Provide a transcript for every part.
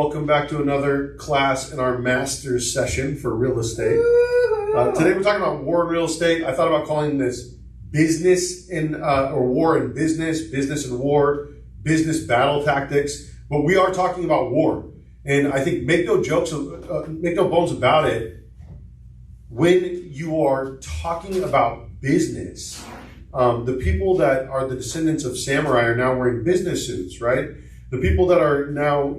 welcome back to another class in our master's session for real estate. Today we're talking about war in real estate. I thought about calling this business or war in business, business and war, business battle tactics. But we are talking about war, and I think make no bones about it. When you are talking about business, the people that are the descendants of samurai are now wearing business suits, right? The people that are now,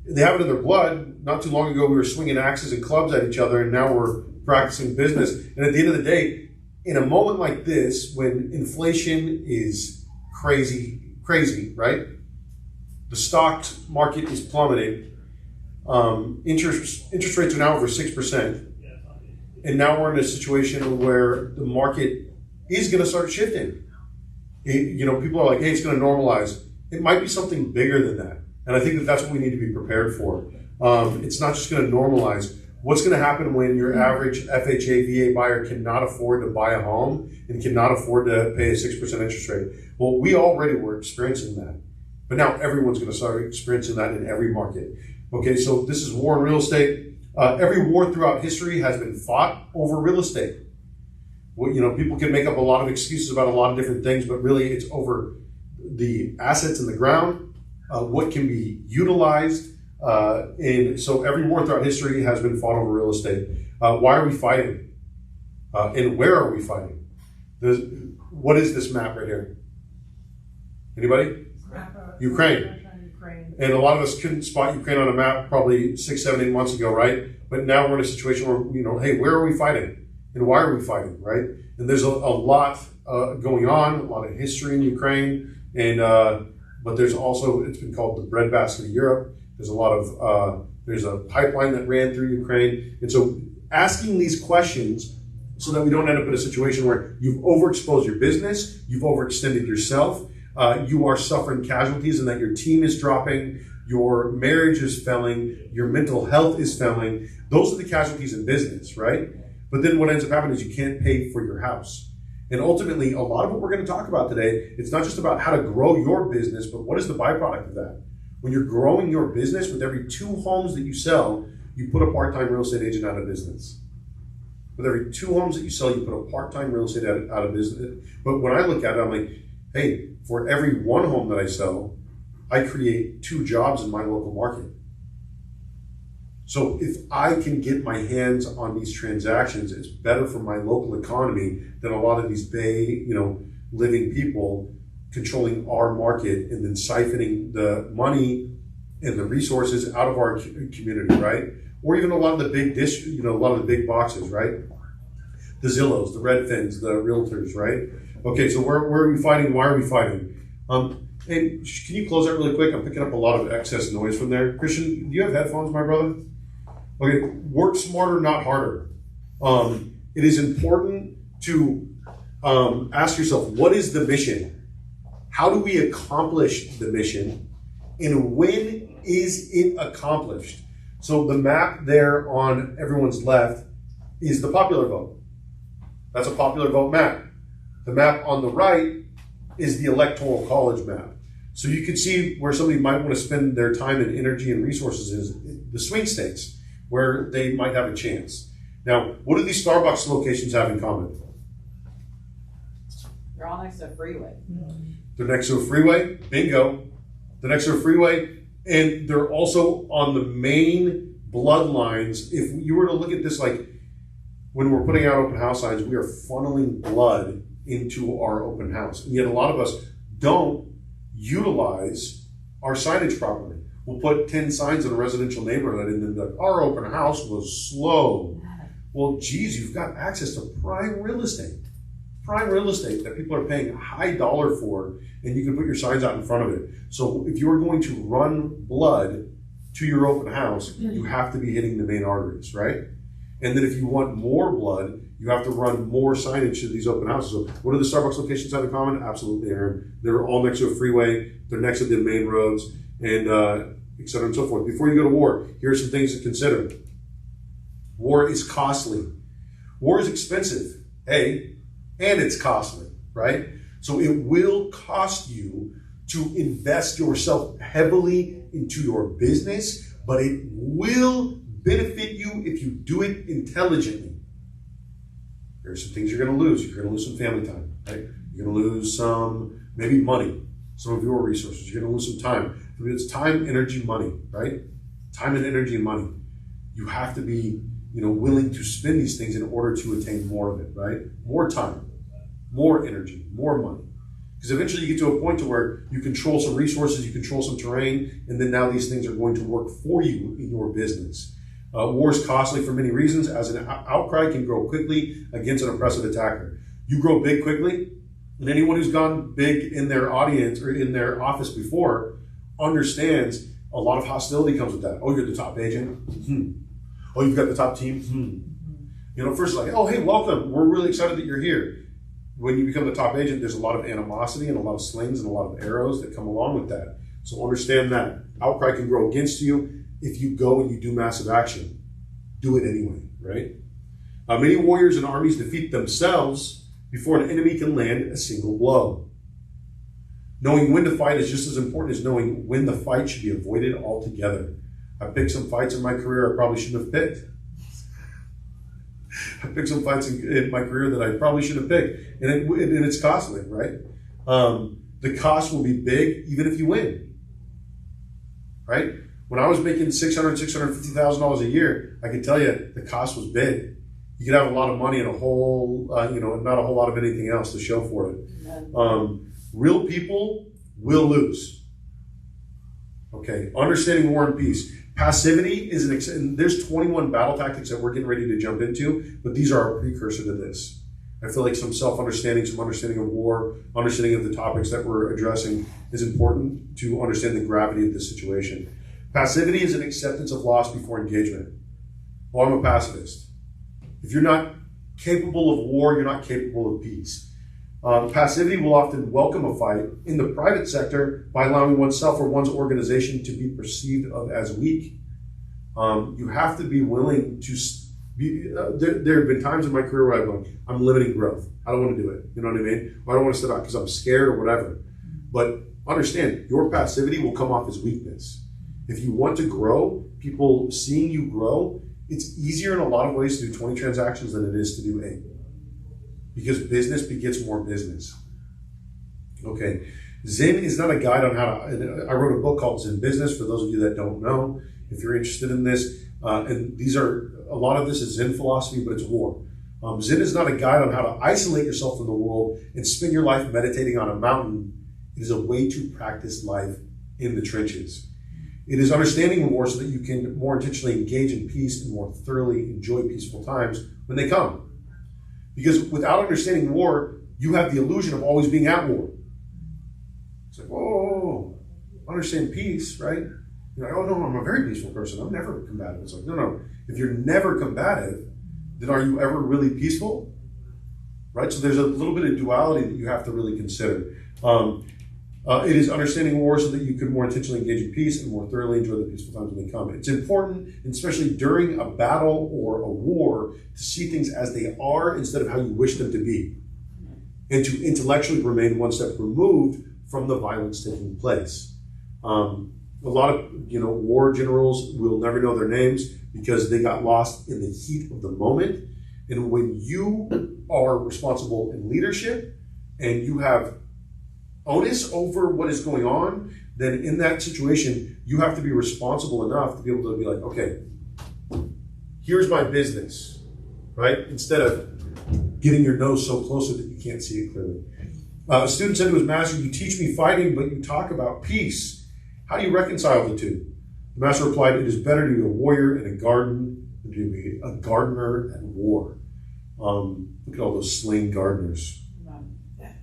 they have it in their blood. Not too long ago, we were swinging axes and clubs at each other, and now we're practicing business. And at the end of the day, in a moment like this, when inflation is crazy, right? The stock market is plummeting. Interest rates are now over 6%. And now we're in a situation where the market is going to start shifting. People are like, hey, it's going to normalize. It might be something bigger than that. And I think that that's what we need to be prepared for. It's not just going to normalize. What's going to happen when your average FHA, VA buyer cannot afford to buy a home and cannot afford to pay a 6% interest rate? Well, we already were experiencing that. But now everyone's going to start experiencing that in every market. Okay, so this is war in real estate. Every war throughout history has been fought over real estate. Well, people can make up a lot of excuses about a lot of different things, but really it's over the assets in the ground, what can be utilized. And so every war throughout history has been fought over real estate. Why are we fighting? And where are we fighting? What is this map right here? Anybody? Ukraine. And a lot of us couldn't spot Ukraine on a map probably 6, 7, 8 months ago, right? But now we're in a situation where, hey, where are we fighting? And why are we fighting, right? And there's a lot going on, a lot of history in Ukraine. And but there's also, it's been called the breadbasket of Europe. There's a lot of, there's a pipeline that ran through Ukraine. And so asking these questions so that we don't end up in a situation where you've overexposed your business, you've overextended yourself, you are suffering casualties, and that your team is dropping, your marriage is failing, your mental health is failing. Those are the casualties in business, right? But then what ends up happening is you can't pay for your house. And ultimately, a lot of what we're going to talk about today, it's not just about how to grow your business, but what is the byproduct of that? When you're growing your business, with every 2 homes that you sell, you put a part-time real estate agent out of business. With every 2 homes that you sell, you put a part-time real estate out of business. But when I look at it, I'm like, hey, for every 1 home that I sell, I create 2 jobs in my local market. So if I can get my hands on these transactions, it's better for my local economy than a lot of these Bay, living people controlling our market and then siphoning the money and the resources out of our community, right? Or even a lot of the big a lot of the big boxes, right? The Zillows, the Redfins, the Realtors, right? Okay, so where are we fighting? Why are we fighting? And can you close that really quick? I'm picking up a lot of excess noise from there. Christian, do you have headphones, my brother? Okay, work smarter, not harder. It is important to ask yourself, what is the mission? How do we accomplish the mission? And when is it accomplished? So the map there on everyone's left is the popular vote. That's a popular vote map. The map on the right is the electoral college map. So you can see where somebody might want to spend their time and energy and resources is the swing states, where they might have a chance. Now, what do these Starbucks locations have in common? They're all next to a freeway. They're next to a freeway, bingo. They're next to a freeway, and they're also on the main bloodlines. If you were to look at this, like when we're putting out open house signs, we are funneling blood into our open house. And yet a lot of us don't utilize our signage properly. We'll put 10 signs in a residential neighborhood, and then our open house was slow. Well, geez, you've got access to prime real estate that people are paying a high dollar for, and you can put your signs out in front of it. So if you're going to run blood to your open house, you have to be hitting the main arteries, right? And then if you want more blood, you have to run more signage to these open houses. So what do the Starbucks locations have in common? Absolutely, Aaron. They're all next to a freeway. They're next to the main roads, and et cetera and so forth. Before you go to war, here are some things to consider. War is costly. War is expensive, and it's costly, right? So it will cost you to invest yourself heavily into your business, but it will benefit you if you do it intelligently. There are some things you're going to lose. You're going to lose some family time, right? You're going to lose some, maybe money, some of your resources. You're going to lose some time. It's time, energy, money, right? Time and energy and money. You have to be, willing to spend these things in order to attain more of it, right? More time, more energy, more money. Because eventually you get to a point to where you control some resources, you control some terrain, and then now these things are going to work for you in your business. War is costly for many reasons, as an outcry can grow quickly against an oppressive attacker. You grow big quickly, and anyone who's gone big in their audience or in their office before understands a lot of hostility comes with that. Oh, you're the top agent? Oh, you've got the top team? First it's like, oh, hey, welcome. We're really excited that you're here. When you become the top agent, there's a lot of animosity and a lot of slings and a lot of arrows that come along with that. So understand that. Outcry can grow against you if you go and you do massive action. Do it anyway, right? Many warriors and armies defeat themselves before an enemy can land a single blow. Knowing when to fight is just as important as knowing when the fight should be avoided altogether. I picked some fights in my career I probably shouldn't have picked. I picked some fights in my career that I probably shouldn't have picked. And it's costly, right? The cost will be big even if you win, right? When I was making $600,000, $650,000 a year, I can tell you the cost was big. You could have a lot of money and a whole, not a whole lot of anything else to show for it. Real people will lose. Okay, understanding war and peace. Passivity is and there's 21 battle tactics that we're getting ready to jump into, but these are a precursor to this. I feel like some self-understanding, some understanding of war, understanding of the topics that we're addressing is important to understand the gravity of this situation. Passivity is an acceptance of loss before engagement. Well, I'm a pacifist. If you're not capable of war, you're not capable of peace. Passivity will often welcome a fight in the private sector by allowing oneself or one's organization to be perceived of as weak. You have to be willing to be, there have been times in my career where I'm limiting growth. I don't want to do it. You know what I mean? Or I don't want to sit out because I'm scared or whatever. But understand, your passivity will come off as weakness. If you want to grow, people seeing you grow, it's easier in a lot of ways to do 20 transactions than it is to do 8. Because business begets more business. Okay, Zen is not a guide on how to, I wrote a book called Zen Business, for those of you that don't know, if you're interested in this, and a lot of this is Zen philosophy, but it's war. Zen is not a guide on how to isolate yourself from the world and spend your life meditating on a mountain. It is a way to practice life in the trenches. It is understanding war so that you can more intentionally engage in peace and more thoroughly enjoy peaceful times when they come. Because without understanding war, you have the illusion of always being at war. It's like, whoa, understand peace, right? You're like, oh no, I'm a very peaceful person. I'm never combative. It's like, no. If you're never combative, then are you ever really peaceful? Right? So there's a little bit of duality that you have to really consider. It is understanding war so that you can more intentionally engage in peace and more thoroughly enjoy the peaceful times when they come. It's important, especially during a battle or a war, to see things as they are instead of how you wish them to be, and to intellectually remain one step removed from the violence taking place. A lot of war generals will never know their names because they got lost in the heat of the moment. And when you are responsible in leadership and you have onus over what is going on, then in that situation, you have to be responsible enough to be able to be like, okay, here's my business, right? Instead of getting your nose so close that you can't see it clearly. A student said to his master, "You teach me fighting, but you talk about peace. How do you reconcile the two?" The master replied, "It is better to be a warrior in a garden than to be a gardener at war." Look at all those slain gardeners.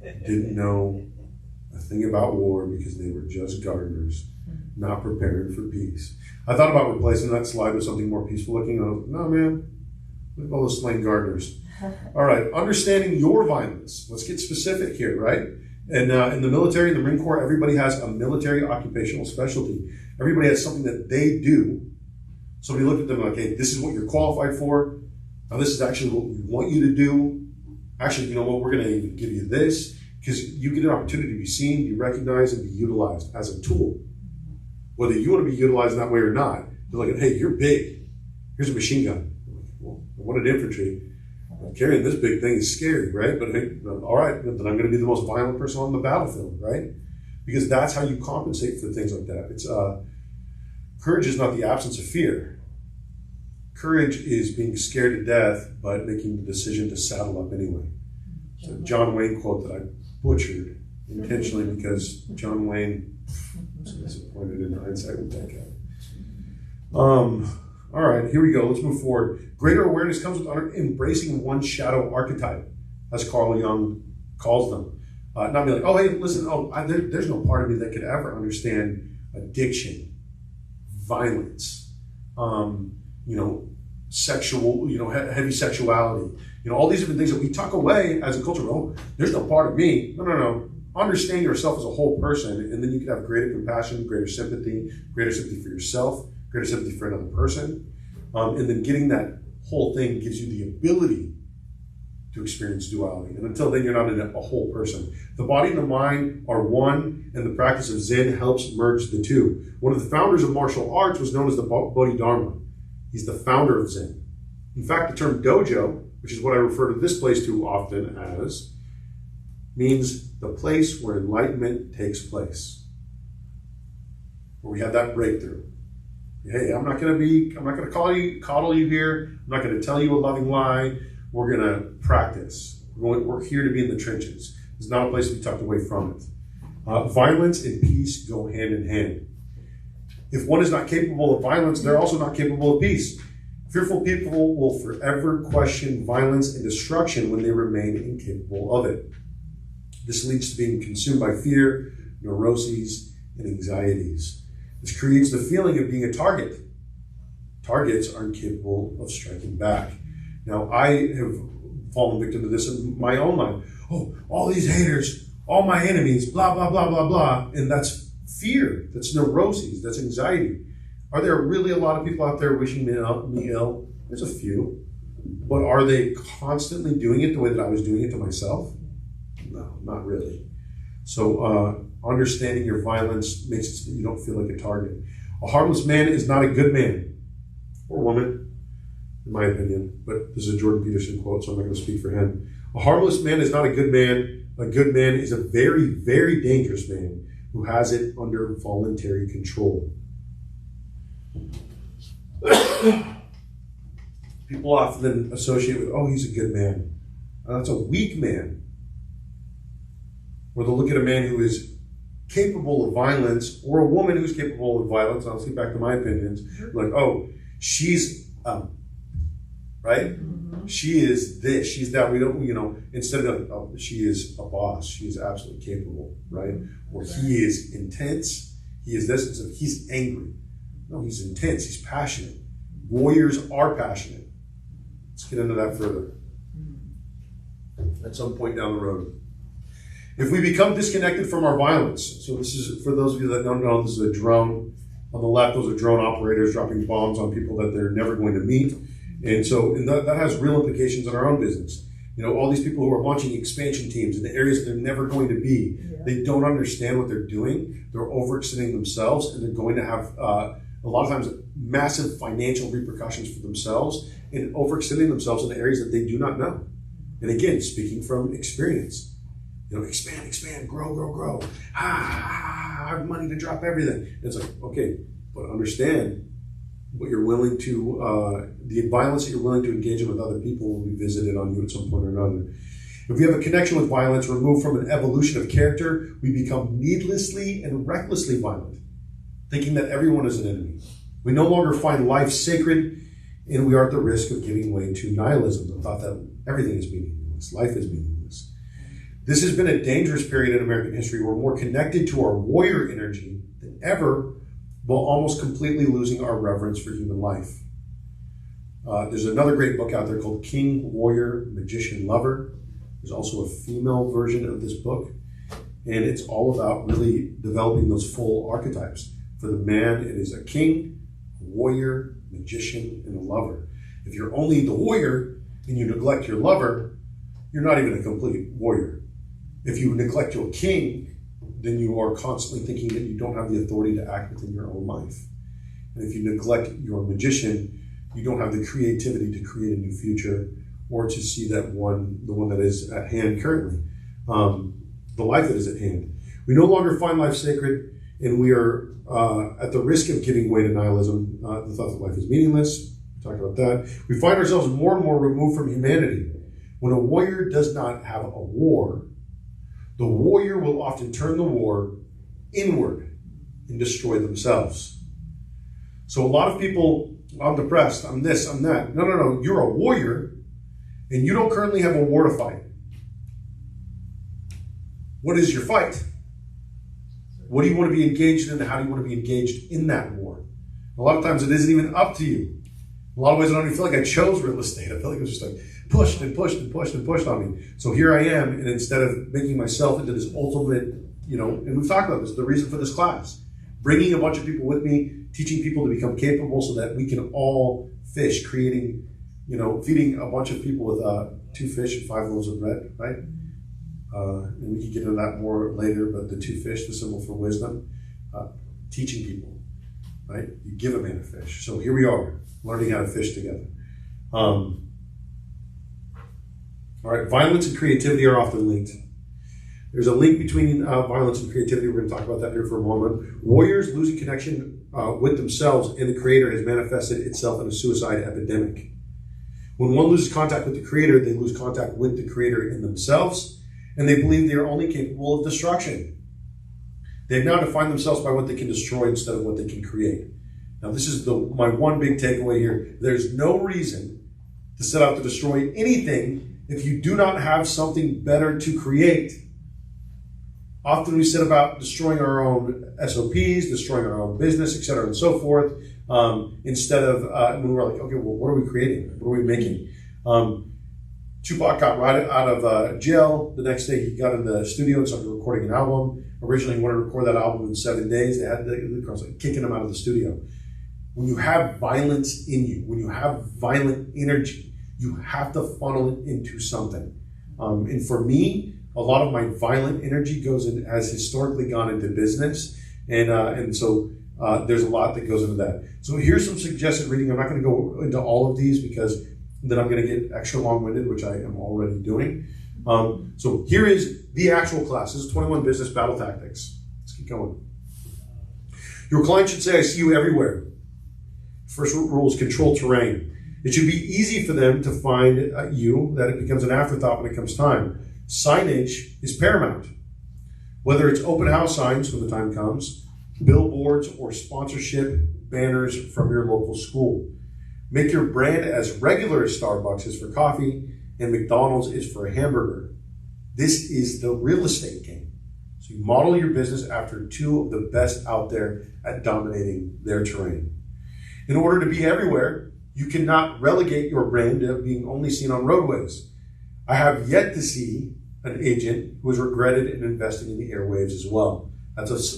Didn't know a thing about war because they were just gardeners, not prepared for peace. I thought about replacing that slide with something more peaceful looking. I was like, no, man, look at all those slain gardeners. All right, understanding your violence. Let's get specific here, right? And in the military, in the Marine Corps, everybody has a military occupational specialty. Everybody has something that they do. Somebody looked at them like, hey, this is what you're qualified for. Now this is actually what we want you to do. Actually, you know what, we're going to even give you this, because you get an opportunity to be seen, be recognized, and be utilized as a tool. Whether you want to be utilized in that way or not, They're like, hey, you're big. Here's a machine gun. Well, I wanted infantry. Carrying this big thing is scary, right? But hey, all right, then I'm going to be the most violent person on the battlefield, right? Because that's how you compensate for things like that. It's courage is not the absence of fear. Courage is being scared to death, but making the decision to saddle up anyway. So John Wayne quote that I butchered intentionally because John Wayne was disappointed in hindsight with that guy. All right, here we go. Let's move forward. Greater awareness comes with embracing one's shadow archetype, as Carl Jung calls them. Not being like, oh, hey, listen, there's no part of me that could ever understand addiction, violence, sexual, heavy sexuality, all these different things that we tuck away as a culture. Oh, there's no part of me. No. Understand yourself as a whole person, and then you can have greater compassion, greater sympathy for yourself, greater sympathy for another person. And then getting that whole thing gives you the ability to experience duality. And until then, you're not a whole person. The body and the mind are one, and the practice of Zen helps merge the two. One of the founders of martial arts was known as the Bodhidharma. He's the founder of Zen. In fact, the term dojo, which is what I refer to this place too often as, means the place where enlightenment takes place. Where we have that breakthrough. Hey, I'm not going to coddle you here. I'm not going to tell you a loving lie. We're going to practice. We're here to be in the trenches. It's not a place to be tucked away from it. Violence and peace go hand in hand. If one is not capable of violence, they're also not capable of peace. Fearful people will forever question violence and destruction when they remain incapable of it. This leads to being consumed by fear, neuroses, and anxieties. This creates the feeling of being a target. Targets are incapable of striking back. Now, I have fallen victim to this in my own life. Oh, all these haters, all my enemies, blah, blah, blah, blah, blah. And that's fear. That's neuroses. That's anxiety. Are there really a lot of people out there wishing me ill? There's a few. But are they constantly doing it the way that I was doing it to myself? No, not really. So understanding your violence makes it so that you don't feel like a target. A harmless man is not a good man or woman, in my opinion. But this is a Jordan Peterson quote, so I'm not going to speak for him. A harmless man is not a good man. A good man is a very, very dangerous man who has it under voluntary control. People often associate with, oh, he's a good man. That's a weak man. Or they'll look at a man who is capable of violence, or a woman who's capable of violence. I'll get back to my opinions. Like, oh, she's, right? Mm-hmm. She is this, she's that. We don't, instead of, oh, she is a boss. She is absolutely capable, right? Or he is intense. He is this, instead of he's angry. No, he's intense. He's passionate. Warriors are passionate. Let's get into that further at some point down the road. If we become disconnected from our violence, so this is, for those of you that don't know, this is a drone. On the left, those are drone operators dropping bombs on people that they're never going to meet. And so that has real implications in our own business. All these people who are launching expansion teams in the areas that they're never going to be, they don't understand what they're doing. They're overextending themselves, and they're going to have, a lot of times, massive financial repercussions for themselves in overextending themselves in the areas that they do not know. And again, speaking from experience. Expand, grow. I have money to drop everything. It's like, okay, but understand what you're willing to, the violence that you're willing to engage in with other people will be visited on you at some point or another. If we have a connection with violence removed from an evolution of character, we become needlessly and recklessly violent, thinking that everyone is an enemy. We no longer find life sacred, and we are at the risk of giving way to nihilism, the thought that everything is meaningless, life is meaningless. This has been a dangerous period in American history. We're more connected to our warrior energy than ever, while almost completely losing our reverence for human life. There's another great book out there called King, Warrior, Magician, Lover. There's also a female version of this book, and it's all about really developing those full archetypes. For the man, it is a king, a warrior, magician, and a lover. If you're only the warrior and you neglect your lover, you're not even a complete warrior. If you neglect your king, then you are constantly thinking that you don't have the authority to act within your own life. And if you neglect your magician, you don't have the creativity to create a new future or to see the one that is at hand currently, the life that is at hand. We no longer find life sacred, and we are at the risk of giving way to nihilism, the thought that life is meaningless. We talked about that. We find ourselves more and more removed from humanity. When a warrior does not have a war, the warrior will often turn the war inward and destroy themselves. So a lot of people, I'm depressed, I'm this, I'm that. No. You're a warrior, and you don't currently have a war to fight. What is your fight? What do you want to be engaged in, and how do you want to be engaged in that war? A lot of times it isn't even up to you. In a lot of ways I don't even feel like I chose real estate. I feel like it was just like pushed and pushed and pushed and pushed on me. So here I am, and instead of making myself into this ultimate, and we've talked about this, the reason for this class, bringing a bunch of people with me, teaching people to become capable so that we can all fish, creating, feeding a bunch of people with 2 fish and 5 loaves of bread, right? And we can get into that more later, but the 2 fish, the symbol for wisdom, teaching people, right? You give a man a fish. So here we are, learning how to fish together. All right, violence and creativity are often linked. There's a link between violence and creativity. We're going to talk about that here for a moment. Warriors losing connection with themselves and the Creator has manifested itself in a suicide epidemic. When one loses contact with the Creator, they lose contact with the Creator in themselves, and they believe they are only capable of destruction. They've now defined themselves by what they can destroy instead of what they can create. Now, this is my one big takeaway here. There's no reason to set out to destroy anything if you do not have something better to create. Often we set about destroying our own SOPs, destroying our own business, et cetera, and so forth, instead of, when we're like, okay, well, what are we creating? What are we making? Tupac got right out of jail. The next day he got in the studio and started recording an album. Originally he wanted to record that album in 7 days. They had the kicking him out of the studio. When you have violence in you, when you have violent energy, you have to funnel it into something. And for me, a lot of my violent energy has historically gone into business. And so there's a lot that goes into that. So here's some suggested reading. I'm not going to go into all of these because then I'm going to get extra long-winded, which I am already doing. So here is the actual class. This is 21 Business Battle Tactics. Let's keep going. Your client should say, I see you everywhere. First rule is control terrain. It should be easy for them to find you, that it becomes an afterthought when it comes time. Signage is paramount. Whether it's open house signs when the time comes, billboards, or sponsorship banners from your local school. Make your brand as regular as Starbucks is for coffee and McDonald's is for a hamburger. This is the real estate game. So you model your business after 2 of the best out there at dominating their terrain. In order to be everywhere, you cannot relegate your brand to being only seen on roadways. I have yet to see an agent who has regretted in investing in the airwaves as well. That's a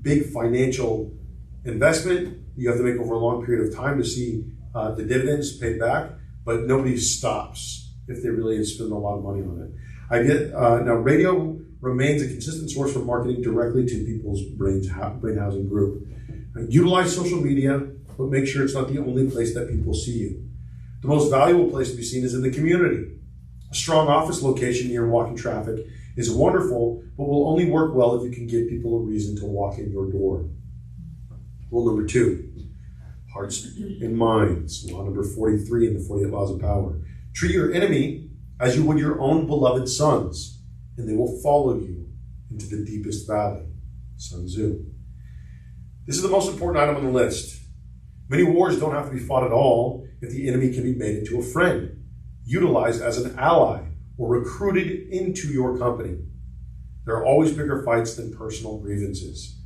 big financial investment you have to make over a long period of time to see the dividends paid back, but nobody stops if they really spend a lot of money on it. Now radio remains a consistent source for marketing directly to people's brain housing group. Utilize social media, but make sure it's not the only place that people see you. The most valuable place to be seen is in the community. A strong office location near walking traffic is wonderful, but will only work well if you can give people a reason to walk in your door. Rule number 2, hearts and minds. Law number 43 in the 48 Laws of Power. Treat your enemy as you would your own beloved sons, and they will follow you into the deepest valley. Sun Tzu. This is the most important item on the list. Many wars don't have to be fought at all if the enemy can be made into a friend, utilized as an ally, or recruited into your company. There are always bigger fights than personal grievances.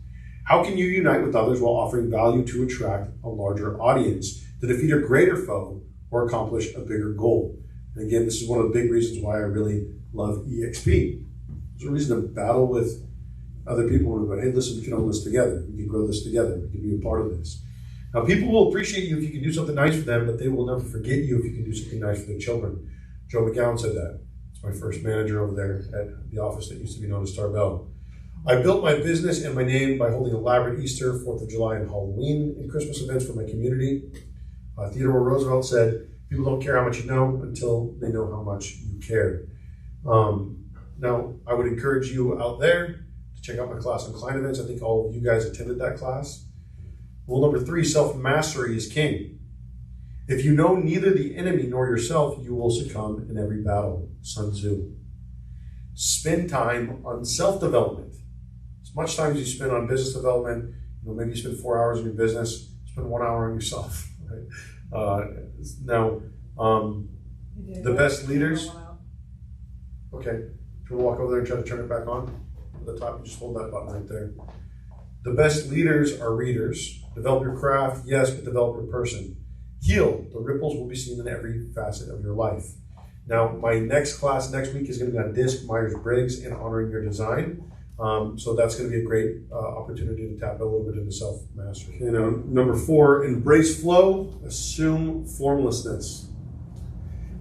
How can you unite with others while offering value to attract a larger audience, to defeat a greater foe, or accomplish a bigger goal? And again, this is one of the big reasons why I really love EXP. There's a reason to battle with other people and go, hey, listen, we can own this together. We can grow this together. We can be a part of this. Now, people will appreciate you if you can do something nice for them, but they will never forget you if you can do something nice for their children. Joe McGowan said that. It's my first manager over there at the office that used to be known as Tarbell. I built my business and my name by holding elaborate Easter, 4th of July, and Halloween and Christmas events for my community. Theodore Roosevelt said, people don't care how much you know until they know how much you care. Now, I would encourage you out there to check out my class on client events. I think all of you guys attended that class. Rule number 3, self-mastery is king. If you know neither the enemy nor yourself, you will succumb in every battle. Sun Tzu. Spend time on self-development. As much time as you spend on business development, maybe you spend 4 hours in your business, spend 1 hour on yourself. Right? The best leaders. Okay, if you want to walk over there and try to turn it back on at the top, you just hold that button right there. The best leaders are readers. Develop your craft, yes, but develop your person. Heal. The ripples will be seen in every facet of your life. Now, my next class next week is going to be on DISC, Myers-Briggs, and honoring your design. So that's going to be a great opportunity to tap a little bit into self-mastery. Number 4, embrace flow, assume formlessness.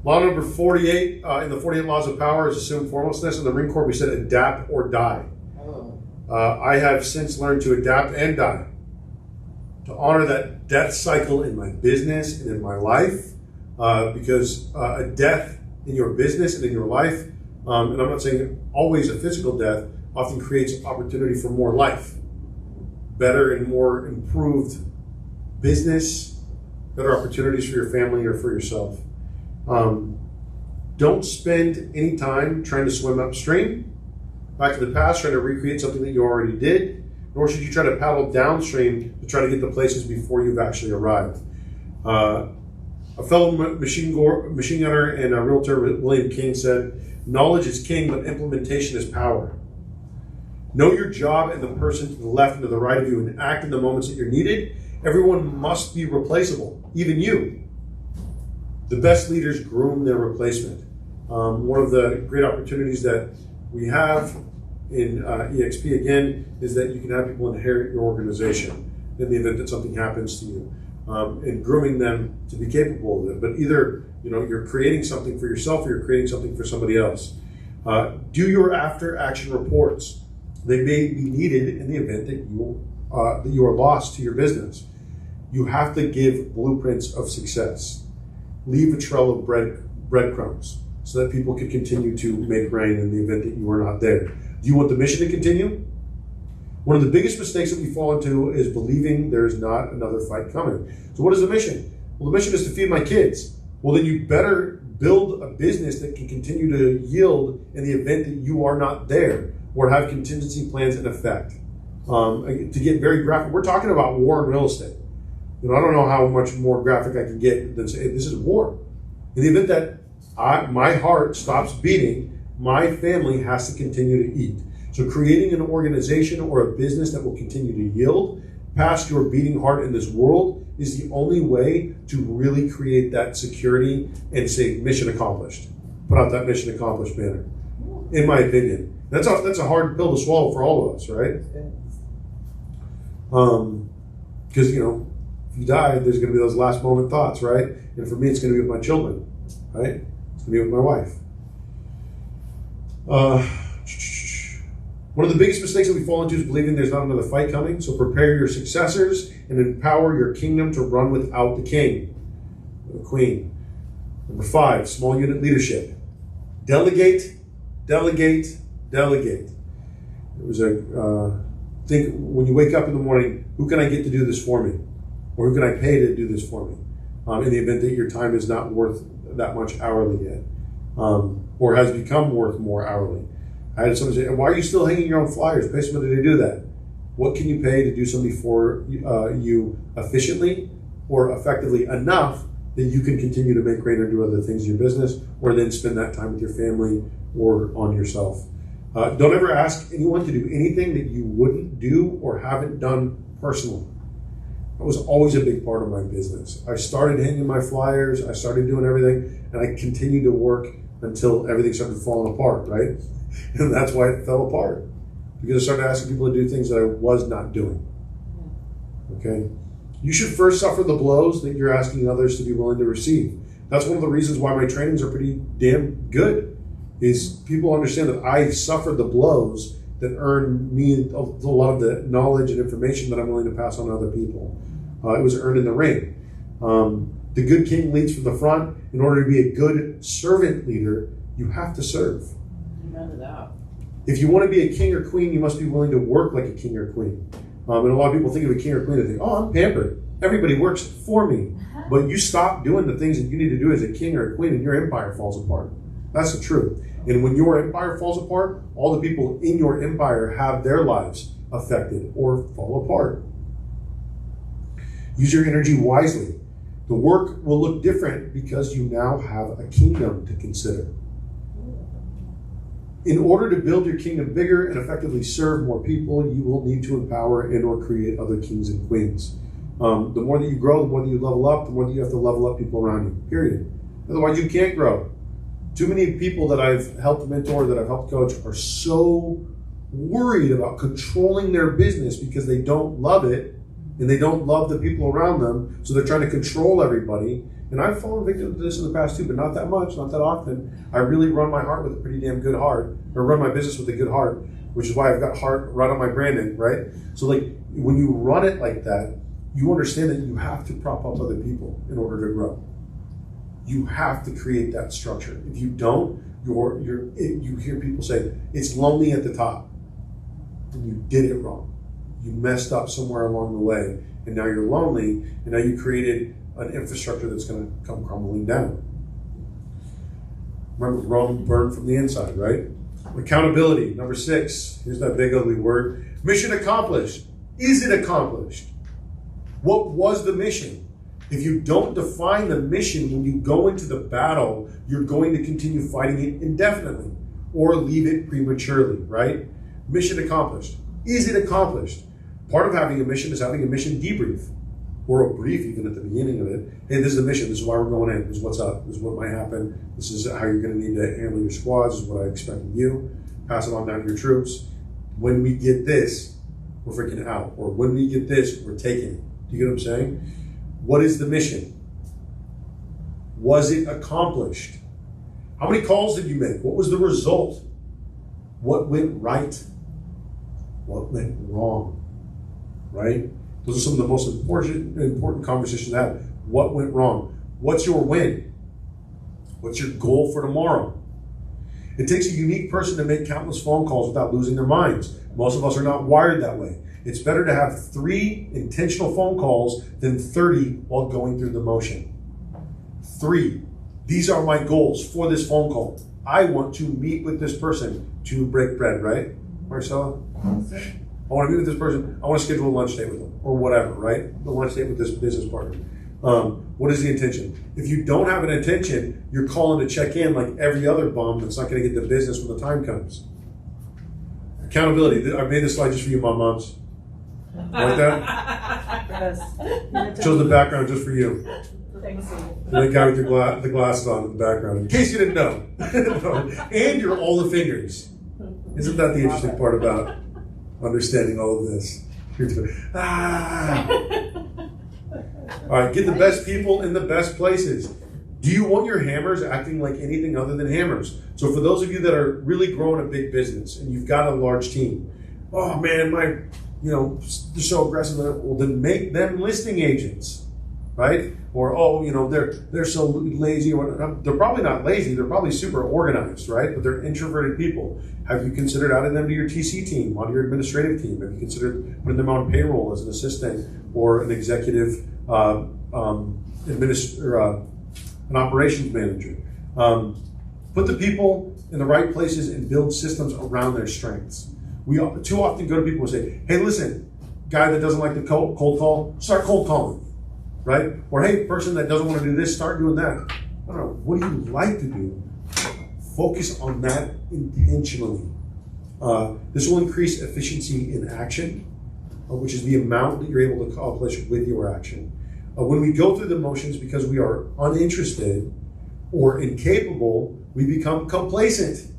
Law number 48 in the 48 Laws of Power is assume formlessness. In the Marine Corps, we said adapt or die. I have since learned to adapt and die, to honor that death cycle in my business and in my life, because a death in your business and in your life, and I'm not saying always a physical death, often creates opportunity for more life, better and more improved business, better opportunities for your family or for yourself. Don't spend any time trying to swim upstream, back to the past, trying to recreate something that you already did, nor should you try to paddle downstream to try to get to places before you've actually arrived. A fellow machine gunner and a realtor, William King, said, knowledge is king, but implementation is power. Know your job and the person to the left and to the right of you, and act in the moments that you're needed. Everyone must be replaceable, even you. The best leaders groom their replacement. One of the great opportunities that we have in EXP, again, is that you can have people inherit your organization in the event that something happens to you, and grooming them to be capable of it. But either you're creating something for yourself or you're creating something for somebody else. Do your after-action reports. They may be needed in the event that you are lost to your business. You have to give blueprints of success. Leave a trail of breadcrumbs so that people can continue to make rain in the event that you are not there. Do you want the mission to continue? One of the biggest mistakes that we fall into is believing there's not another fight coming. So what is the mission? Well, the mission is to feed my kids. Well, then you better build a business that can continue to yield in the event that you are not there, or have contingency plans in effect. To get very graphic, we're talking about war in real estate. I don't know how much more graphic I can get than say, this is war. In the event that my heart stops beating, my family has to continue to eat. So creating an organization or a business that will continue to yield past your beating heart in this world is the only way to really create that security and say mission accomplished. Put out that mission accomplished banner, in my opinion. That's a hard pill to swallow for all of us, right? Because, if you die, there's going to be those last moment thoughts, right? And for me, it's going to be with my children, right? It's going to be with my wife. One of the biggest mistakes that we fall into is believing there's not another fight coming. So prepare your successors and empower your kingdom to run without the king, the queen. Number 5, small unit leadership. Delegate, delegate, delegate. It was think when you wake up in the morning, who can I get to do this for me? Or who can I pay to do this for me? In the event that your time is not worth that much hourly yet, or has become worth more hourly. I had someone say, why are you still hanging your own flyers? Pay somebody to do that. What can you pay to do something for you efficiently or effectively enough that you can continue to make rain or do other things in your business, or then spend that time with your family or on yourself? Don't ever ask anyone to do anything that you wouldn't do or haven't done personally. That was always a big part of my business. I started hanging my flyers, I started doing everything, and I continued to work until everything started falling apart, right? And that's why it fell apart, because I started asking people to do things that I was not doing. Okay? You should first suffer the blows that you're asking others to be willing to receive. That's one of the reasons why my trainings are pretty damn good, is people understand that I suffered the blows that earned me a lot of the knowledge and information that I'm willing to pass on to other people. It was earned in the ring. The good king leads from the front. In order to be a good servant leader, you have to serve. Remember that. If you want to be a king or queen, you must be willing to work like a king or queen. And a lot of people think of a king or queen and think, oh, I'm pampered. Everybody works for me. But you stop doing the things that you need to do as a king or a queen and your empire falls apart. That's the truth. And when your empire falls apart, all the people in your empire have their lives affected or fall apart. Use your energy wisely. The work will look different because you now have a kingdom to consider. In order to build your kingdom bigger and effectively serve more people, you will need to empower and or create other kings and queens. The more that you grow, the more that you level up, the more that you have to level up people around you, period. Otherwise, you can't grow. Too many people that I've helped mentor, that I've helped coach, are so worried about controlling their business because they don't love it and they don't love the people around them, so they're trying to control everybody. And I've fallen victim to this in the past too, but not that much, not that often. I really run my heart with a pretty damn good heart, or run my business with a good heart, which is why I've got heart right on my branding, right? So like when you run it like that, you understand that you have to prop up other people in order to grow. You have to create that structure. If you don't, you hear people say, it's lonely at the top. And you did it wrong. You messed up somewhere along the way, and now you're lonely, and now you created an infrastructure that's going to come crumbling down. Remember, Rome burned from the inside, right? Accountability, number 6. Here's that big ugly word. Mission accomplished. Is it accomplished? What was the mission? If you don't define the mission when you go into the battle, you're going to continue fighting it indefinitely or leave it prematurely, right? Mission accomplished. Is it accomplished? Part of having a mission is having a mission debrief, or a brief even at the beginning of it. Hey, this is the mission. This is why we're going in. This is what's up. This is what might happen. This is how you're going to need to handle your squads. This is what I expect of you. Pass it on down to your troops. When we get this, we're freaking out. Or when we get this, we're taking it. Do you get what I'm saying? What is the mission? Was it accomplished? How many calls did you make? What was the result? What went right? What went wrong? Right? Those are some of the most important conversations to have. What went wrong? What's your win? What's your goal for tomorrow? It takes a unique person to make countless phone calls without losing their minds. Most of us are not wired that way. It's better to have 3 intentional phone calls than 30 while going through the motion. 3. These are my goals for this phone call. I want to meet with this person to break bread, right, Marcella? I want to meet with this person. I want to schedule a lunch date with them or whatever, right? The lunch date with this business partner. What is the intention? If you don't have an intention, you're calling to check in like every other bum that's not going to get the business when the time comes. Accountability. I made this slide just for you, moms. Like that? Yes. Shows the background just for you. Thanks. The guy with the glasses on in the background, in case you didn't know. And you're all the fingers. Isn't that the interesting part about understanding all of this? You're doing, All right, get the best people in the best places. Do you want your hammers acting like anything other than hammers? So for those of you that are really growing a big business and you've got a large team, oh man, they're so aggressive. Well, then make them listing agents, right? Or they're so lazy. They're probably not lazy. They're probably super organized, right? But they're introverted people. Have you considered adding them to your TC team, onto your administrative team? Have you considered putting them on payroll as an assistant or an executive an operations manager? Put the people in the right places and build systems around their strengths. We too often go to people and say, hey, listen, guy that doesn't like the cold call, start cold calling, right? Or hey, person that doesn't want to do this, start doing that. I don't know, what do you like to do? Focus on that intentionally. This will increase efficiency in action, which is the amount that you're able to accomplish with your action. When we go through the motions because we are uninterested or incapable, we become complacent.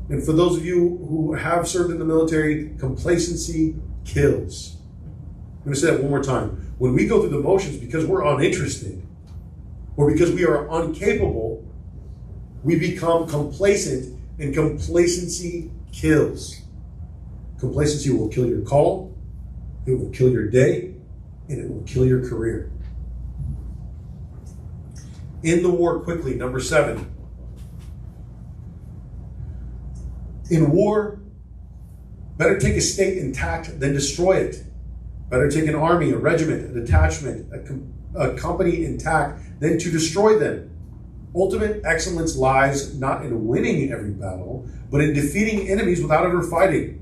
And for those of you who have served in the military, complacency kills. I'm going to say that one more time. When we go through the motions because we're uninterested or because we are incapable, we become complacent, and complacency kills. Complacency will kill your call, it will kill your day, and it will kill your career. End the war quickly, number 7. In war, better take a state intact than destroy it. Better take an army, a regiment, a detachment, a company intact than to destroy them. Ultimate excellence lies not in winning every battle, but in defeating enemies without ever fighting.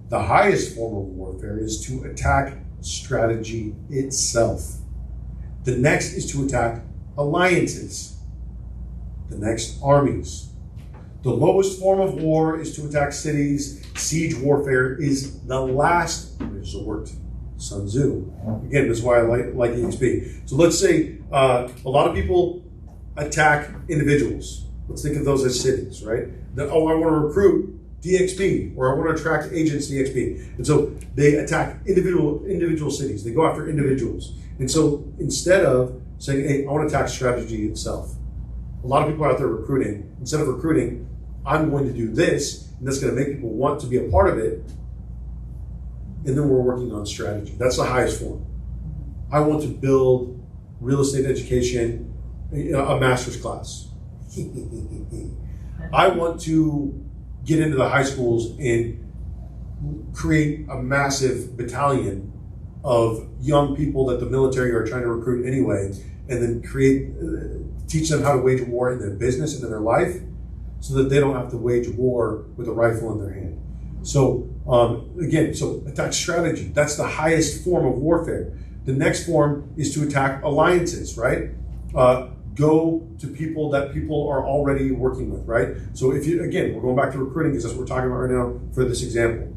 The highest form of warfare is to attack strategy itself. The next is to attack alliances. The next, armies. The lowest form of war is to attack cities. Siege warfare is the last resort. Sun Tzu. Again, this is why I like EXP. So let's say a lot of people attack individuals. Let's think of those as cities, right? I want to recruit DXP, or I want to attract agents DXP. And so they attack individual cities. They go after individuals. And so instead of saying, hey, I want to attack strategy itself. A lot of people are out there recruiting. Instead of recruiting, I'm going to do this, and that's going to make people want to be a part of it. And then we're working on strategy. That's the highest form. I want to build real estate education, a master's class. I want to get into the high schools and create a massive battalion of young people that the military are trying to recruit anyway, and then teach them how to wage war in their business and in their life, so that they don't have to wage war with a rifle in their hand. So again, attack strategy. That's the highest form of warfare. The next form is to attack alliances, right? Go to people that people are already working with, right? So if you, again, we're going back to recruiting because that's what we're talking about right now for this example.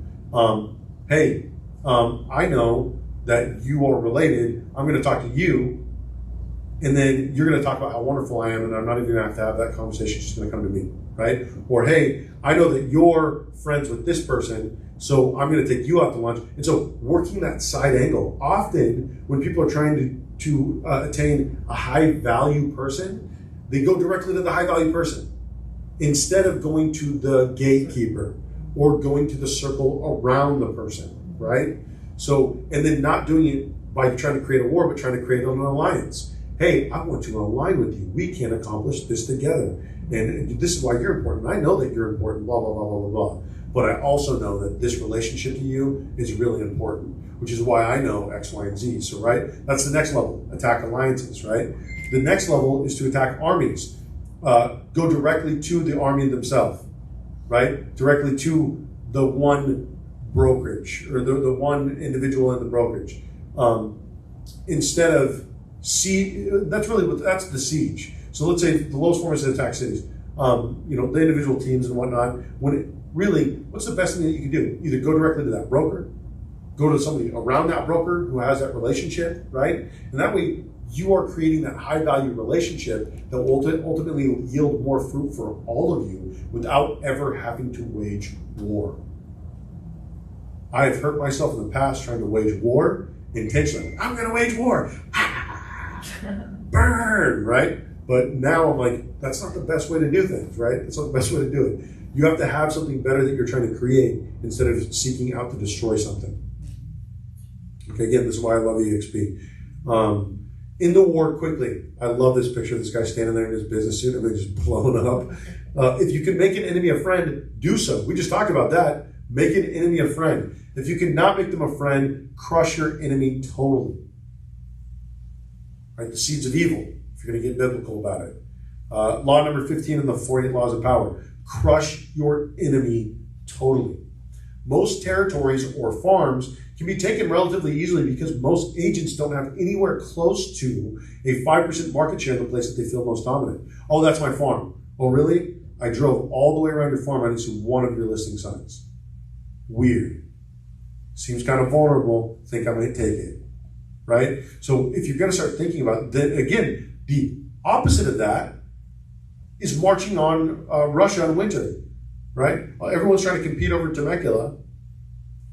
Hey, I know that you are related. I'm going to talk to you, and then you're going to talk about how wonderful I am, and I'm not even going to have that conversation. It's just going to come to me, right? Or, hey, I know that you're friends with this person, so I'm going to take you out to lunch. And so working that side angle. Often when people are trying to attain a high value person, they go directly to the high value person instead of going to the gatekeeper or going to the circle around the person, right? So, and then not doing it by trying to create a war, but trying to create an alliance. Hey, I want to align with you. We can accomplish this together. And this is why you're important. I know that you're important, blah, blah, blah, blah, blah, blah. But I also know that this relationship to you is really important, which is why I know X, Y, and Z. So, right, that's the next level, attack alliances, right? The next level is to attack armies. Go directly to the army themselves, right? Directly to the one brokerage or the one individual in the brokerage. Instead of that's the siege. So let's say the lowest form is to attack cities. The individual teams and whatnot. What's the best thing that you can do? Either go directly to that broker, go to somebody around that broker who has that relationship, right? And that way you are creating that high value relationship that will ultimately yield more fruit for all of you without ever having to wage war. I have hurt myself in the past trying to wage war intentionally. I'm going to wage war. Burn, right? But now I'm like, that's not the best way to do things, right? That's not the best way to do it. You have to have something better that you're trying to create instead of seeking out to destroy something. Okay, again, this is why I love EXP. In the war quickly. I love this picture of this guy standing there in his business suit and they're just blowing up. If you can make an enemy a friend, do so. We just talked about that. Make an enemy a friend. If you cannot make them a friend, crush your enemy totally. Right? The seeds of evil, if you're going to get biblical about it. Law number 15 in the 48 laws of power. Crush your enemy totally. Most territories or farms can be taken relatively easily because most agents don't have anywhere close to a 5% market share in the place that they feel most dominant. Oh, that's my farm. Oh, really? I drove all the way around your farm. I didn't see one of your listing signs. Weird. Seems kind of vulnerable. Think I might take it. Right? So if you're going to start thinking about it, then again, the opposite of that is marching on Russia in winter. Right? Everyone's trying to compete over Temecula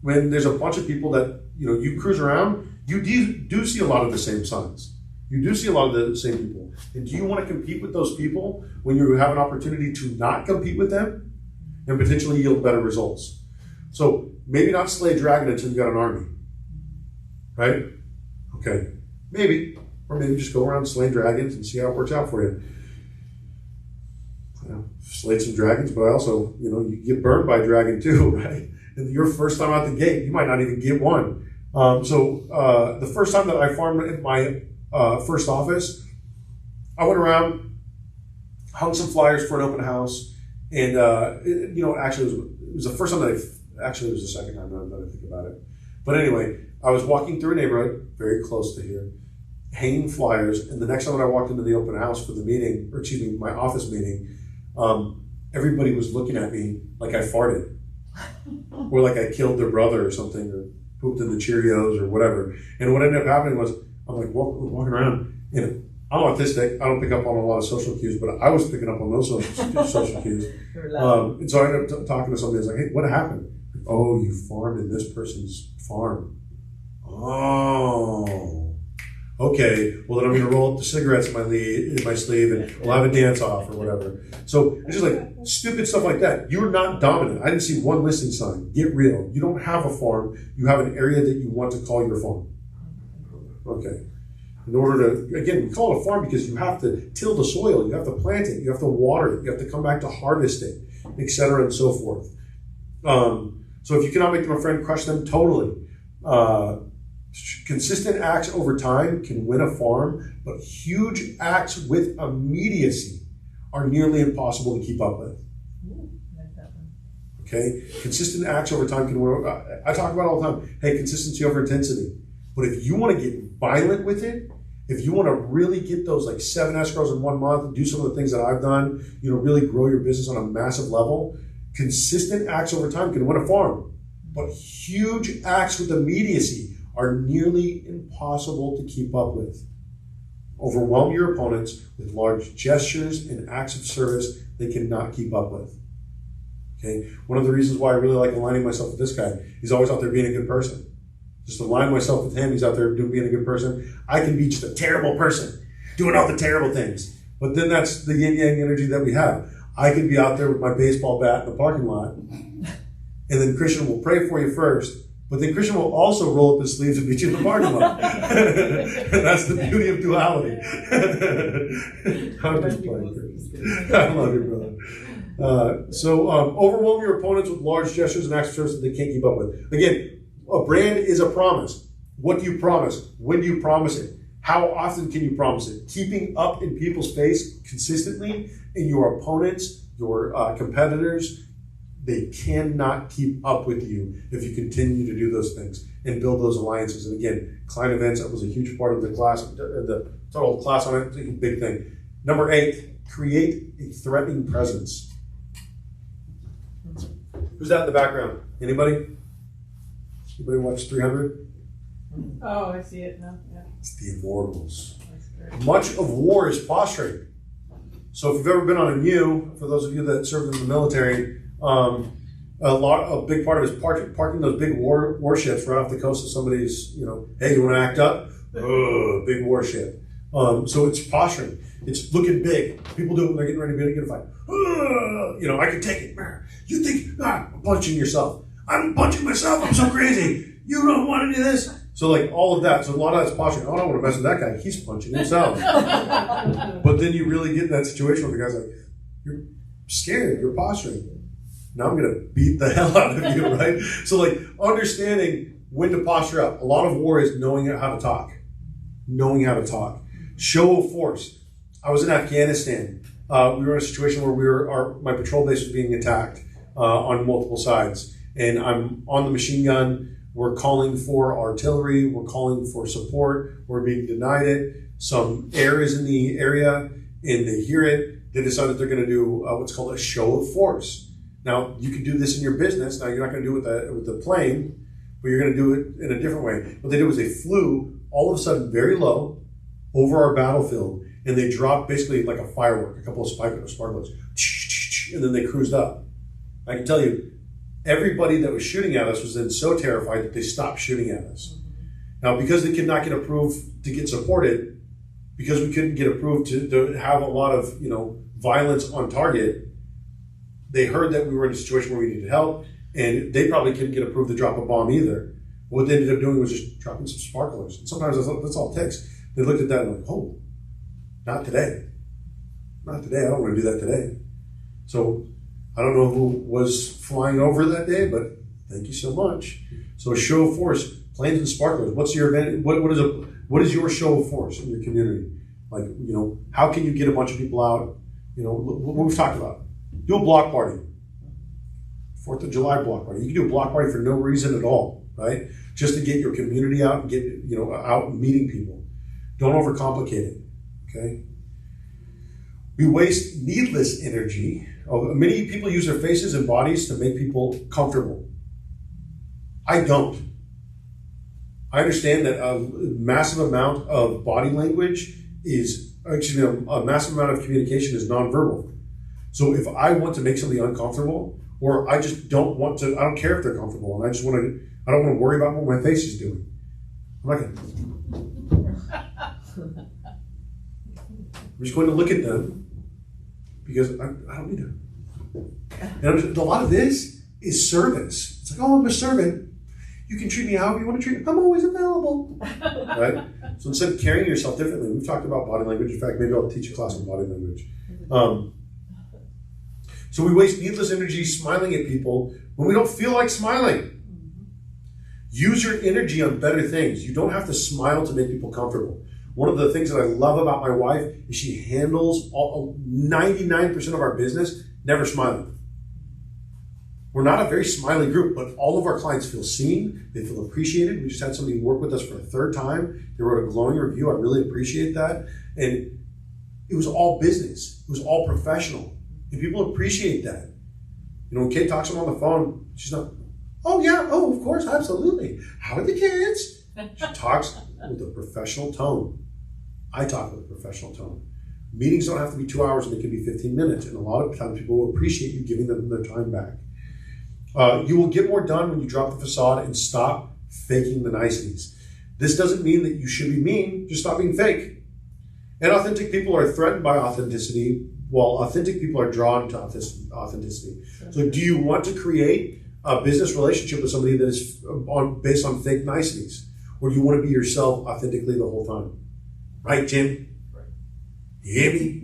when there's a bunch of people that, you cruise around, you do see a lot of the same signs. You do see a lot of the same people. And do you want to compete with those people when you have an opportunity to not compete with them and potentially yield better results? So maybe not slay dragon until you got an army, right? Okay, maybe, or maybe just go around slaying dragons and see how it works out for you. Slayed some dragons, but also, you get burned by a dragon too, right? And your first time out the gate, you might not even get one. So the first time that I farmed at my first office, I went around, hung some flyers for an open house, and actually it was the first time that it was the second time now that I think about it. But anyway, I was walking through a neighborhood very close to here, hanging flyers, and the next time when I walked into the open house for the meeting, or excuse me, my office meeting, everybody was looking at me like I farted, or like I killed their brother or something, or pooped in the Cheerios or whatever. And what ended up happening was I'm like walking around, and I'm autistic. I don't pick up on a lot of social cues, but I was picking up on those social cues. And so I ended up talking to somebody. I was like, "Hey, what happened?" "Oh, you farmed in this person's farm." "Oh. Okay, well then I'm going to roll up the cigarettes in my sleeve and we'll have a dance off or whatever." So it's just like stupid stuff like that. You're not dominant. I didn't see one listing sign. Get real. You don't have a farm. You have an area that you want to call your farm. Okay. In order to, again, we call it a farm because you have to till the soil, you have to plant it, you have to water it, you have to come back to harvest it, etc. and so forth. So if you cannot make them a friend, crush them totally. Consistent acts over time can win a farm, but huge acts with immediacy are nearly impossible to keep up with. Okay? Consistent acts over time can win. I talk about it all the time. Hey, consistency over intensity. But if you want to get violent with it, if you want to really get those like 7 escrows in 1 month and do some of the things that I've done, really grow your business on a massive level, consistent acts over time can win a farm. But huge acts with immediacy are nearly impossible to keep up with. Overwhelm your opponents with large gestures and acts of service they cannot keep up with. Okay? One of the reasons why I really like aligning myself with this guy, he's always out there being a good person. Just align myself with him, he's out there being a good person. I can be just a terrible person, doing all the terrible things. But then that's the yin-yang energy that we have. I could be out there with my baseball bat in the parking lot, and then Christian will pray for you first, but then Christian will also roll up his sleeves and beat you in the parking lot. And that's the beauty of duality. I'm just playing, Christian. I love you, brother. So overwhelm your opponents with large gestures and acts of service that they can't keep up with. Again, a brand is a promise. What do you promise? When do you promise it? How often can you promise it? Keeping up in people's face consistently, and your opponents, your competitors, they cannot keep up with you if you continue to do those things and build those alliances. And again, client events, that was a huge part of the class, the total class on it, it's a big thing. Number 8, create a threatening presence. Who's that in the background? Anybody? Anybody watch 300? Oh, I see it now. Yeah. It's the Immortals. Much of war is posturing. So if you've ever been on a MU, for those of you that served in the military, a big part of it is parking those big warships right off the coast of somebody's, hey, you want to act up? Big warship. So it's posturing. It's looking big. People do it when they're getting ready to get a fight. I can take it. You think, I'm punching yourself. I'm punching myself. I'm so crazy. You don't want to do this. So like all of that. So a lot of that's posturing. I don't want to mess with that guy. He's punching himself. But then you really get in that situation where the guy's like, you're scared. You're posturing. Now I'm going to beat the hell out of you, right? So like understanding when to posture up. A lot of war is knowing how to talk. Knowing how to talk. Show of force. I was in Afghanistan. We were in a situation where my patrol base was being attacked on multiple sides. And I'm on the machine gun. We're calling for artillery. We're calling for support. We're being denied it. Some air is in the area and they hear it. They decide that they're going to do what's called a show of force. Now, you can do this in your business. Now, you're not going to do it with the plane, but you're going to do it in a different way. What they did was they flew all of a sudden very low over our battlefield, and they dropped basically like a firework, a couple of sparklers, and then they cruised up. I can tell you, everybody that was shooting at us was then so terrified that they stopped shooting at us. Now, because they could not get approved to get supported, because we couldn't get approved to have a lot of violence on target, they heard that we were in a situation where we needed help, And they probably couldn't get approved to drop a bomb either. What they ended up doing was just dropping some sparklers. And sometimes that's all it takes. They looked at that and like, oh, not today. Not today. I don't want to do that today. So I don't know who was flying over that day, but thank you so much. So a show of force, planes and sparklers. What's your event? What is your show of force in your community? Like, how can you get a bunch of people out? What we've talked about. Do a block party. 4th of July block party. You can do a block party for no reason at all, right? Just to get your community out and get, out and meeting people. Don't overcomplicate it, okay? We waste needless energy. Many people use their faces and bodies to make people comfortable. I don't. I understand that a massive amount of body language a massive amount of communication is nonverbal. So if I want to make somebody uncomfortable, or I just don't want to, I don't care if they're comfortable, and I don't want to worry about what my face is doing. I'm not going to. I'm just going to look at them because I don't need to. And a lot of this is service. It's like, oh, I'm a servant. You can treat me however you want to treat me. I'm always available. Right? So instead of carrying yourself differently, we've talked about body language. In fact, maybe I'll teach a class on body language. So we waste needless energy smiling at people when we don't feel like smiling. Use your energy on better things. You don't have to smile to make people comfortable. One of the things that I love about my wife is she handles 99% of our business never smiling. We're not a very smiley group, but all of our clients feel seen. They feel appreciated. We just had somebody work with us for a third time. They wrote a glowing review. I really appreciate that. And it was all business. It was all professional. And people appreciate that. When Kate talks to them on the phone, she's not, oh yeah, oh, of course, absolutely. How are the kids? She talks with a professional tone. I talk with a professional tone. Meetings don't have to be 2 hours, and they can be 15 minutes. And a lot of times people will appreciate you giving them their time back. You will get more done when you drop the facade and stop faking the niceties. This doesn't mean that you should be mean, just stop being fake. And authentic people are threatened by authenticity, while authentic people are drawn to authenticity. So do you want to create a business relationship with somebody that is based on fake niceties? Or do you want to be yourself authentically the whole time? Right, Jim? Right. You hear me?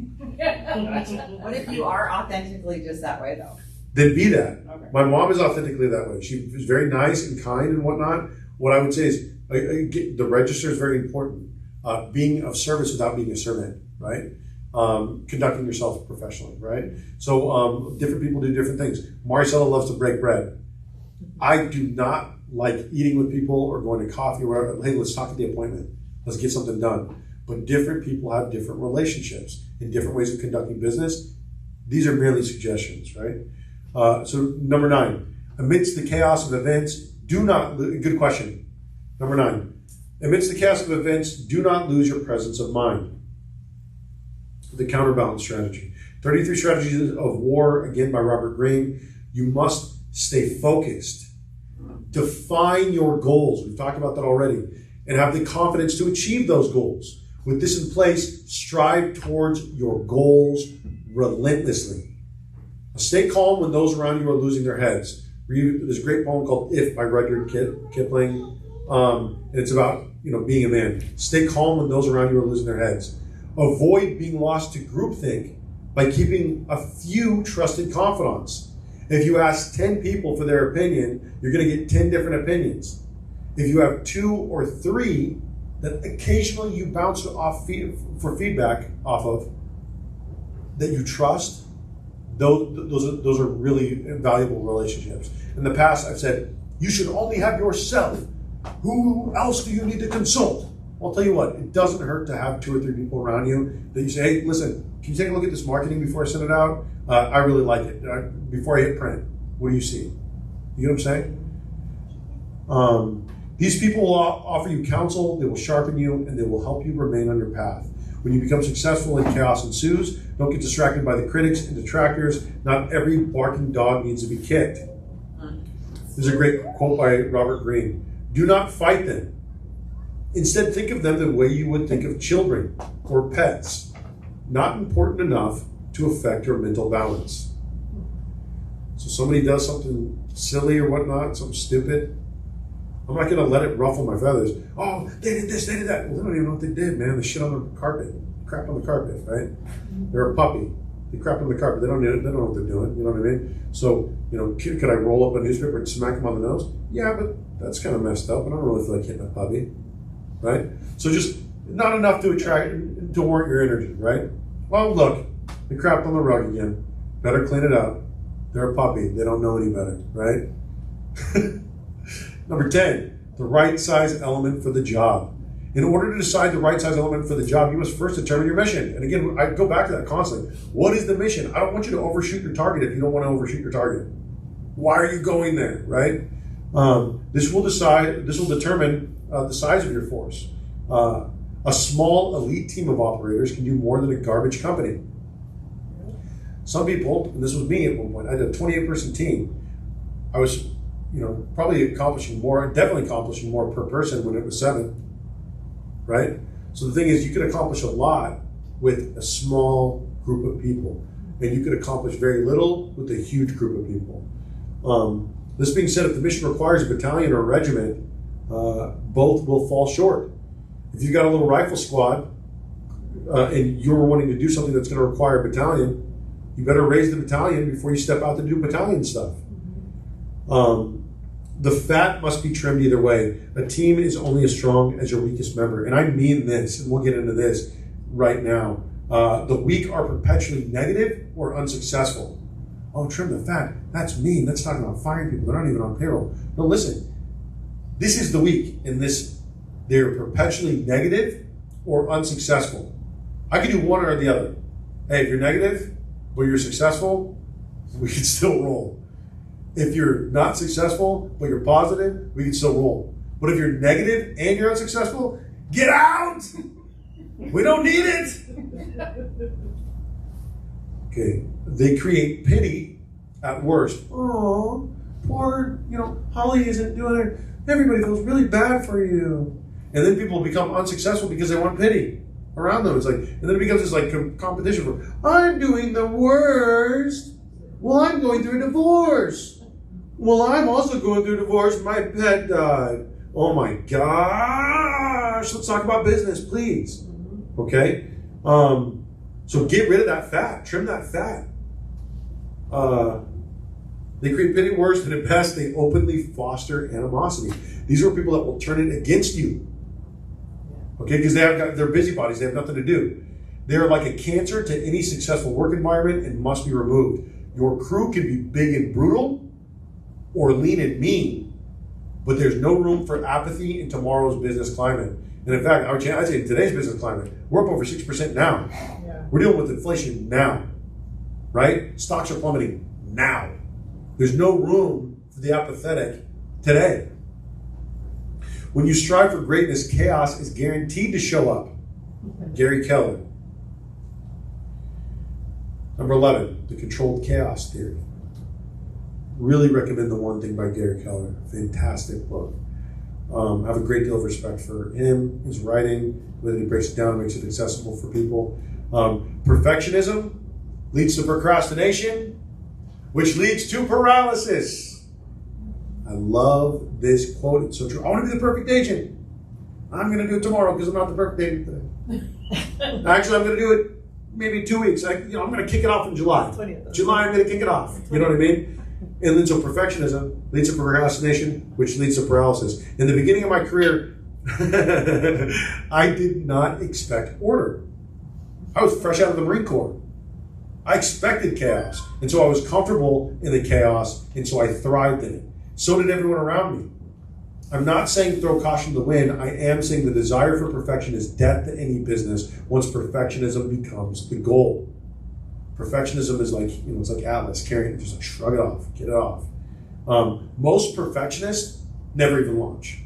What if you are authentically just that way, though? Then be that. Okay. My mom is authentically that way. She is very nice and kind and whatnot. What I would say is the register is very important. Being of service without being a servant, right? Conducting yourself professionally, right? So different people do different things. Maricela loves to break bread. I do not like eating with people or going to coffee or whatever. Hey, let's talk at the appointment. Let's get something done. But different people have different relationships and different ways of conducting business. These are merely suggestions, right? So number 9, amidst the chaos of events, good question. Number 9, amidst the chaos of events, do not lose your presence of mind. The counterbalance strategy. 33 Strategies of War, again by Robert Greene. You must stay focused. Define your goals. We've talked about that already. And have the confidence to achieve those goals. With this in place, strive towards your goals relentlessly. Stay calm when those around you are losing their heads. There's a great poem called If by Rudyard Kipling. And it's about being a man. Stay calm when those around you are losing their heads. Avoid being lost to groupthink by keeping a few trusted confidants. If you ask 10 people for their opinion, you're going to get 10 different opinions. If you have 2 or 3 that occasionally you bounce off for feedback off of, that you trust, those are really valuable relationships. In the past, I've said, you should only have yourself. Who else do you need to consult? Well, I'll tell you what, it doesn't hurt to have 2 or 3 people around you that you say, hey, listen, can you take a look at this marketing before I send it out? I really like it. Before I hit print, what do you see? You know what I'm saying? These people will offer you counsel, they will sharpen you, and they will help you remain on your path. When you become successful and chaos ensues, don't get distracted by the critics and detractors. Not every barking dog needs to be kicked. This is a great quote by Robert Greene. Do not fight them. Instead, think of them the way you would think of children or pets, not important enough to affect your mental balance. So somebody does something silly or whatnot, something stupid, I'm not going to let it ruffle my feathers. Oh, they did this, they did that. Well, they don't even know what they did, man. They shit on the carpet, crap on the carpet, right? They're a puppy. They crap on the carpet. They don't know what they're doing. You know what I mean? So, could I roll up a newspaper and smack them on the nose? Yeah, but that's kind of messed up. I don't really feel like hitting a puppy, right? So just not enough to warrant your energy, right? Well, look, they crapped on the rug again. Better clean it up. They're a puppy. They don't know any better, right? Number 10, the right size element for the job. In order to decide the right size element for the job, you must first determine your mission. And again, I go back to that constantly. What is the mission? I don't want you to overshoot your target if you don't want to overshoot your target. Why are you going there, right? This will determine the size of your force. A small elite team of operators can do more than a garbage company. Some people, and this was me at one point, I had a 28-person team. I was, probably definitely accomplishing more per person when it was 7, right? So the thing is, you could accomplish a lot with a small group of people, and you could accomplish very little with a huge group of people. This being said, if the mission requires a battalion or a regiment, both will fall short. If you've got a little rifle squad and you're wanting to do something that's going to require a battalion, you better raise the battalion before you step out to do battalion stuff. The fat must be trimmed either way. A team is only as strong as your weakest member. And I mean this, and we'll get into this right now. The weak are perpetually negative or unsuccessful. Oh, trim the fat. That's mean. That's talking about firing people. They're not even on payroll. No, listen. This is the weak in this. They're perpetually negative or unsuccessful. I can do one or the other. Hey, if you're negative, but you're successful, we can still roll. If you're not successful, but you're positive, we can still roll. But if you're negative and you're unsuccessful, get out! We don't need it! Okay, they create pity at worst. Oh, poor, Holly isn't doing it. Everybody feels really bad for you. And then people become unsuccessful because they want pity around them. And then it becomes this competition for, I'm doing the worst. Well, I'm going through a divorce. Well, I'm also going through a divorce. My pet died. Oh my gosh. Let's talk about business, please. Okay? So get rid of that fat. Trim that fat. They create pity worse, and at best, they openly foster animosity. These are people that will turn it against you. Okay? Because they're busybodies. They have nothing to do. They are like a cancer to any successful work environment and must be removed. Your crew can be big and brutal or lean and mean, but there's no room for apathy in tomorrow's business climate. And in fact, I'd say in today's business climate, we're up over 6% now. Yeah. We're dealing with inflation now, right? Stocks are plummeting now. There's no room for the apathetic today. When you strive for greatness, chaos is guaranteed to show up. Gary Keller. Number 11, the controlled chaos theory. Really recommend The One Thing by Gary Keller. Fantastic book. I have a great deal of respect for him, his writing, the way he breaks it down and makes it accessible for people. Perfectionism leads to procrastination, which leads to paralysis. I love this quote. It's so true. I want to be the perfect agent. I'm going to do it tomorrow because I'm not the perfect agent today. Actually, I'm going to do it maybe 2 weeks. I'm going to kick it off in July. July, I'm going to kick it off. You know what I mean? And then so perfectionism leads to procrastination, which leads to paralysis. In the beginning of my career, I did not expect order. I was fresh out of the Marine Corps. I expected chaos. And so I was comfortable in the chaos, and so I thrived in it. So did everyone around me. I'm not saying throw caution to the wind. I am saying the desire for perfection is death to any business once perfectionism becomes the goal. Perfectionism is it's like Atlas, carrying it, just like shrug it off, get it off. Most perfectionists never even launch.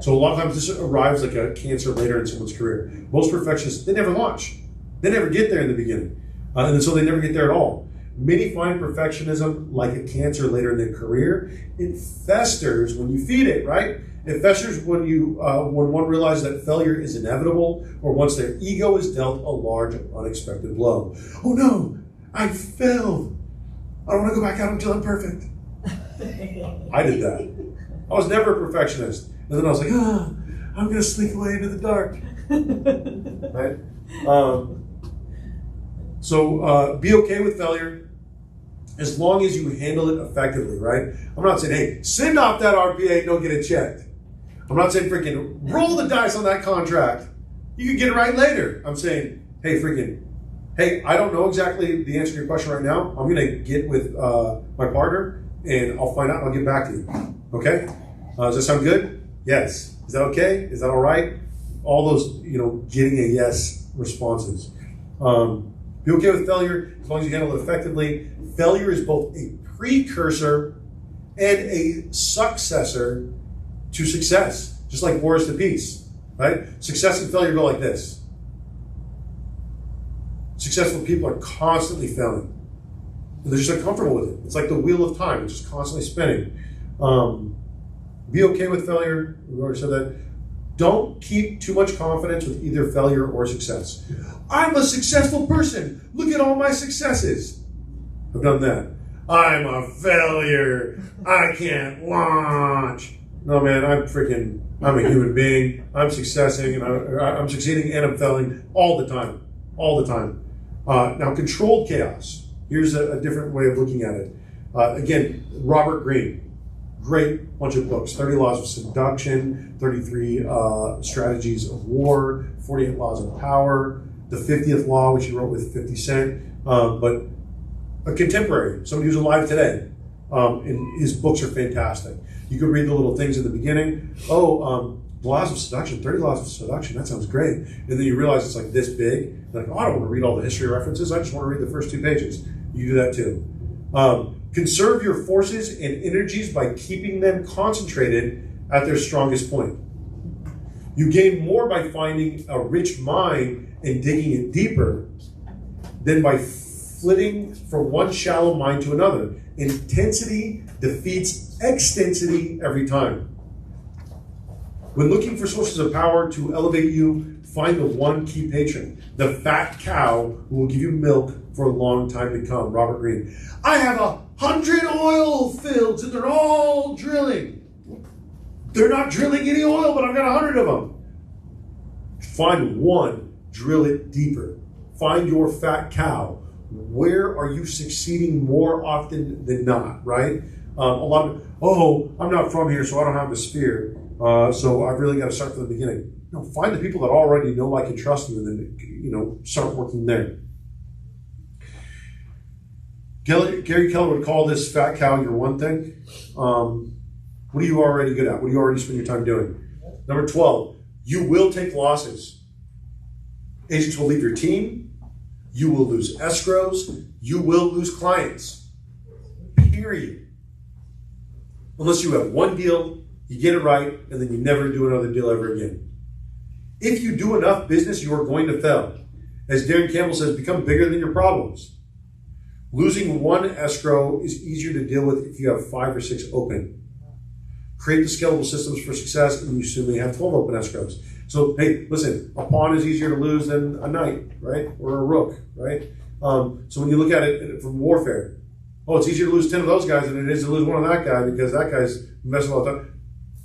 So a lot of times this arrives like a cancer later in someone's career. Most perfectionists, they never launch. They never get there in the beginning. And so they never get there at all. Many find perfectionism like a cancer later in their career. It festers when you feed it, right? It festers when one realizes that failure is inevitable, or once their ego is dealt a large, unexpected blow. Oh no, I failed. I don't want to go back out until I'm perfect. I did that. I was never a perfectionist. And then I was like, I'm going to sneak away into the dark. Right? So be okay with failure as long as you handle it effectively, right? I'm not saying, hey, send off that RPA and don't get it checked. I'm not saying freaking roll the dice on that contract. You can get it right later. I'm saying, hey, I don't know exactly the answer to your question right now. I'm going to get with my partner and I'll find out and I'll get back to you. Okay? Does that sound good? Yes. Is that okay? Is that all right? All those, getting a yes responses. Be okay with failure as long as you handle it effectively. Failure is both a precursor and a successor to success, just like war is to peace, right? Success and failure go like this. Successful people are constantly failing. And they're just uncomfortable with it. It's like the wheel of time. It's just constantly spinning. Be okay with failure. We've already said that. Don't keep too much confidence with either failure or success. I'm a successful person. Look at all my successes. I've done that. I'm a failure. I can't launch. No, man, I'm a human being. I'm succeeding and I'm failing all the time. All the time. Now, controlled chaos. Here's a different way of looking at it. Again, Robert Greene. Great bunch of books. 30 Laws of Seduction, 33 Strategies of War, 48 Laws of Power, the 50th Law, which he wrote with 50 Cent. But a contemporary, somebody who's alive today. And his books are fantastic. You can read the little things in the beginning. Laws of Seduction, 30 Laws of Seduction, that sounds great. And then you realize it's like this big. You're like, I don't want to read all the history references. I just want to read the first 2 pages. You do that too. Conserve your forces and energies by keeping them concentrated at their strongest point. You gain more by finding a rich mine and digging it deeper than by flitting from one shallow mine to another. Intensity defeats extensity every time. When looking for sources of power to elevate you, find the one key patron, the fat cow who will give you milk for a long time to come. Robert Greene. I have 100 oil fields and they're all drilling. They're not drilling any oil, but I've got 100 of them. Find one, drill it deeper. Find your fat cow. Where are you succeeding more often than not, right? A lot of, I'm not from here, so I don't have the sphere. So I've really got to start from the beginning. Find the people that already know, like, and trust you, and then, start working there. Gary Keller would call this fat cow your one thing. What are you already good at? What do you already spend your time doing? Number 12, you will take losses. Agents will leave your team. You will lose escrows. You will lose clients. Period. Unless you have one deal, you get it right, and then you never do another deal ever again. If you do enough business, you are going to fail. As Darren Campbell says, become bigger than your problems. Losing one escrow is easier to deal with if you have 5 or 6 open. Create the scalable systems for success, and you soon may have 12 open escrows. So, hey, listen, a pawn is easier to lose than a knight, right? Or a rook, right? So when you look at it from warfare, it's easier to lose 10 of those guys than it is to lose one of that guy because that guy's messing all the time.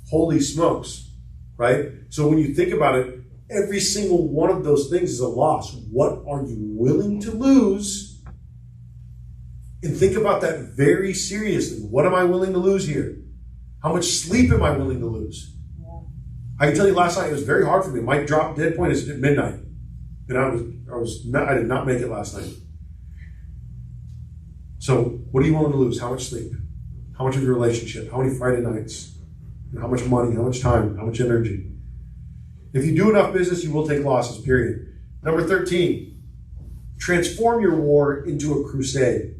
Holy smokes, right? So when you think about it, every single one of those things is a loss. What are you willing to lose? And think about that very seriously. What am I willing to lose here? How much sleep am I willing to lose? Yeah. I can tell you last night it was very hard for me. My drop dead point is at midnight. And I did not make it last night. So what are you willing to lose? How much sleep? How much of your relationship? How many Friday nights? How much money? How much time? How much energy? If you do enough business, you will take losses, period. Number 13, transform your war into a crusade.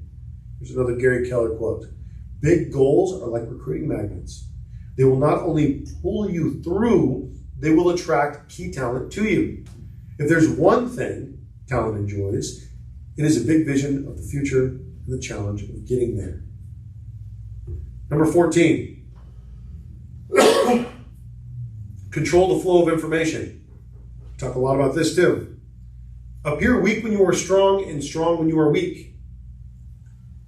Here's another Gary Keller quote. Big goals are like recruiting magnets. They will not only pull you through, they will attract key talent to you. If there's one thing talent enjoys, it is a big vision of the future and the challenge of getting there. Number 14, control the flow of information. We talk a lot about this too. Appear weak when you are strong and strong when you are weak.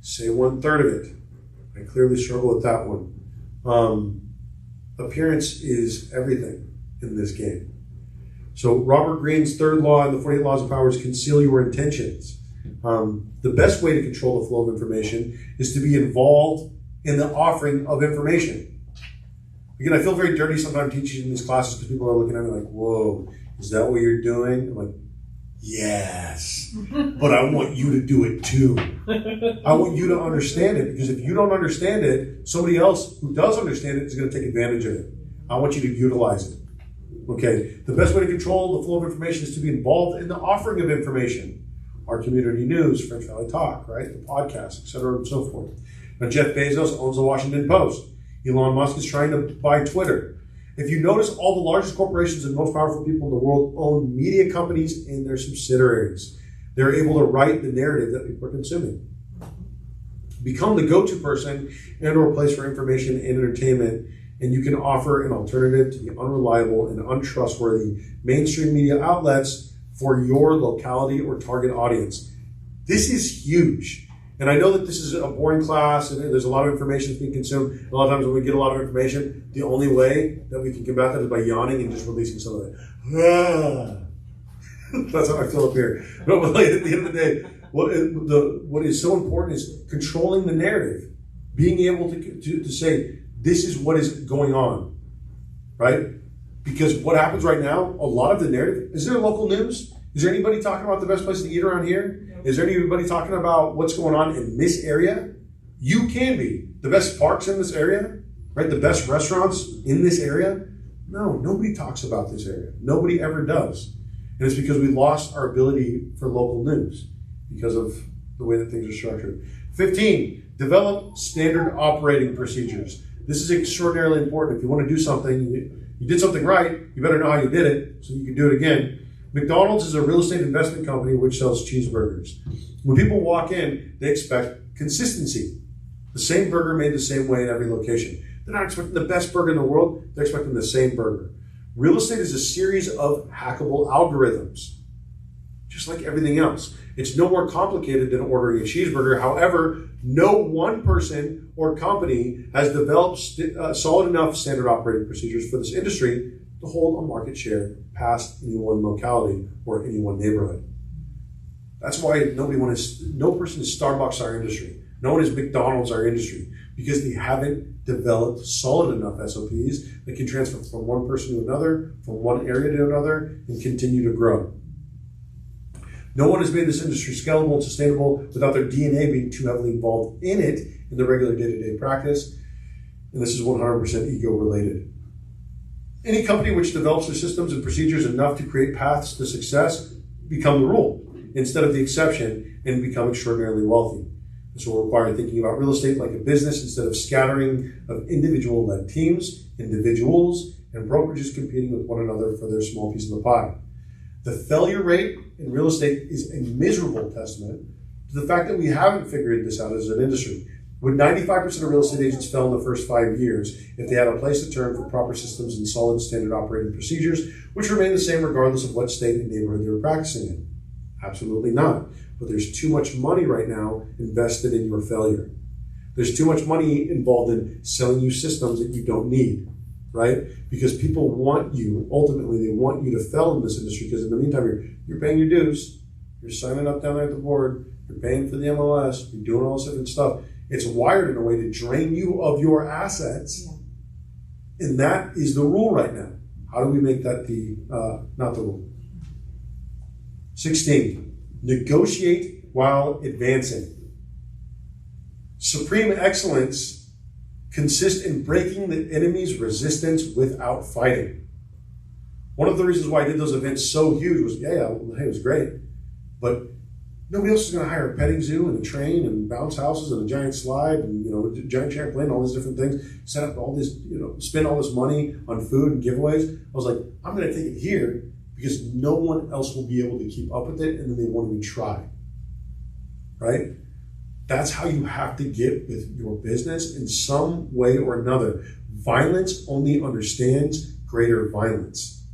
Say 1/3 of it. I clearly struggle with that one. Appearance is everything in this game. So Robert Greene's third law in the 48 Laws of Power is conceal your intentions. The best way to control the flow of information is to be involved in the offering of information. Again, I feel very dirty sometimes teaching in these classes because people are looking at me like, whoa, is that what you're doing? I'm like, yes, but I want you to do it too. I want you to understand it, because if you don't understand it, somebody else who does understand it is going to take advantage of it. I want you to utilize it. Okay, the best way to control the flow of information is to be involved in the offering of information. Our community news, French Valley Talk, right? The podcast, et cetera, and so forth. Now, Jeff Bezos owns the Washington Post. Elon Musk is trying to buy Twitter. If you notice, all the largest corporations and most powerful people in the world own media companies and their subsidiaries. They're able to write the narrative that people are consuming. Become the go-to person and or place for information and entertainment, and you can offer an alternative to the unreliable and untrustworthy mainstream media outlets for your locality or target audience. This is huge. And I know that this is a boring class and there's a lot of information that's being consumed. A lot of times when we get a lot of information, the only way that we can combat that is by yawning and just releasing some of it. That's how I feel up here. But at the end of the day, what is so important is controlling the narrative. Being able to say, this is what is going on, right? Because what happens right now, a lot of the narrative, is there local news? Is there anybody talking about the best place to eat around here? Is there anybody talking about what's going on in this area? You can be. The best parks in this area, right? The best restaurants in this area? No, nobody talks about this area. Nobody ever does. And it's because we lost our ability for local news because of the way that things are structured. 15, develop standard operating procedures. This is extraordinarily important. If you want to do something, you did something right, you better know how you did it so you can do it again. McDonald's is a real estate investment company which sells cheeseburgers. When people walk in, they expect consistency. The same burger made the same way in every location. They're not expecting the best burger in the world, they're expecting the same burger. Real estate is a series of hackable algorithms, just like everything else. It's no more complicated than ordering a cheeseburger. However, no one person or company has developed solid enough standard operating procedures for this industry to hold a market share past any one locality or any one neighborhood. That's why no person is Starbucks our industry. No one is McDonald's our industry, because they haven't developed solid enough SOPs that can transfer from one person to another, from one area to another, and continue to grow. No one has made this industry scalable and sustainable without their DNA being too heavily involved in it in the regular day-to-day practice. And this is 100% ego related. Any company which develops their systems and procedures enough to create paths to success become the rule instead of the exception and become extraordinarily wealthy. This will require thinking about real estate like a business instead of scattering of individual-led teams, individuals, and brokerages competing with one another for their small piece of the pie. The failure rate in real estate is a miserable testament to the fact that we haven't figured this out as an industry. Would 95% of real estate agents fail in the first 5 years if they had a place to turn for proper systems and solid standard operating procedures, which remain the same regardless of what state and neighborhood they were practicing in? Absolutely not. But there's too much money right now invested in your failure. There's too much money involved in selling you systems that you don't need, right? Because people want you, ultimately, they want you to fail in this industry, because in the meantime, you're paying your dues, you're signing up down there at the board, you're paying for the MLS, you're doing all this different stuff. It's wired in a way to drain you of your assets. Yeah. And that is the rule right now. How do we make that not the rule? 16, negotiate while advancing. Supreme excellence consists in breaking the enemy's resistance without fighting. One of the reasons why I did those events so huge was, it was great, but nobody else is going to hire a petting zoo and a train and bounce houses and a giant slide and a giant trampoline, all these different things, set up all this, spend all this money on food and giveaways. I was like, I'm going to take it here because no one else will be able to keep up with it, and then they won't even try, right? That's how you have to get with your business in some way or another. Violence only understands greater violence.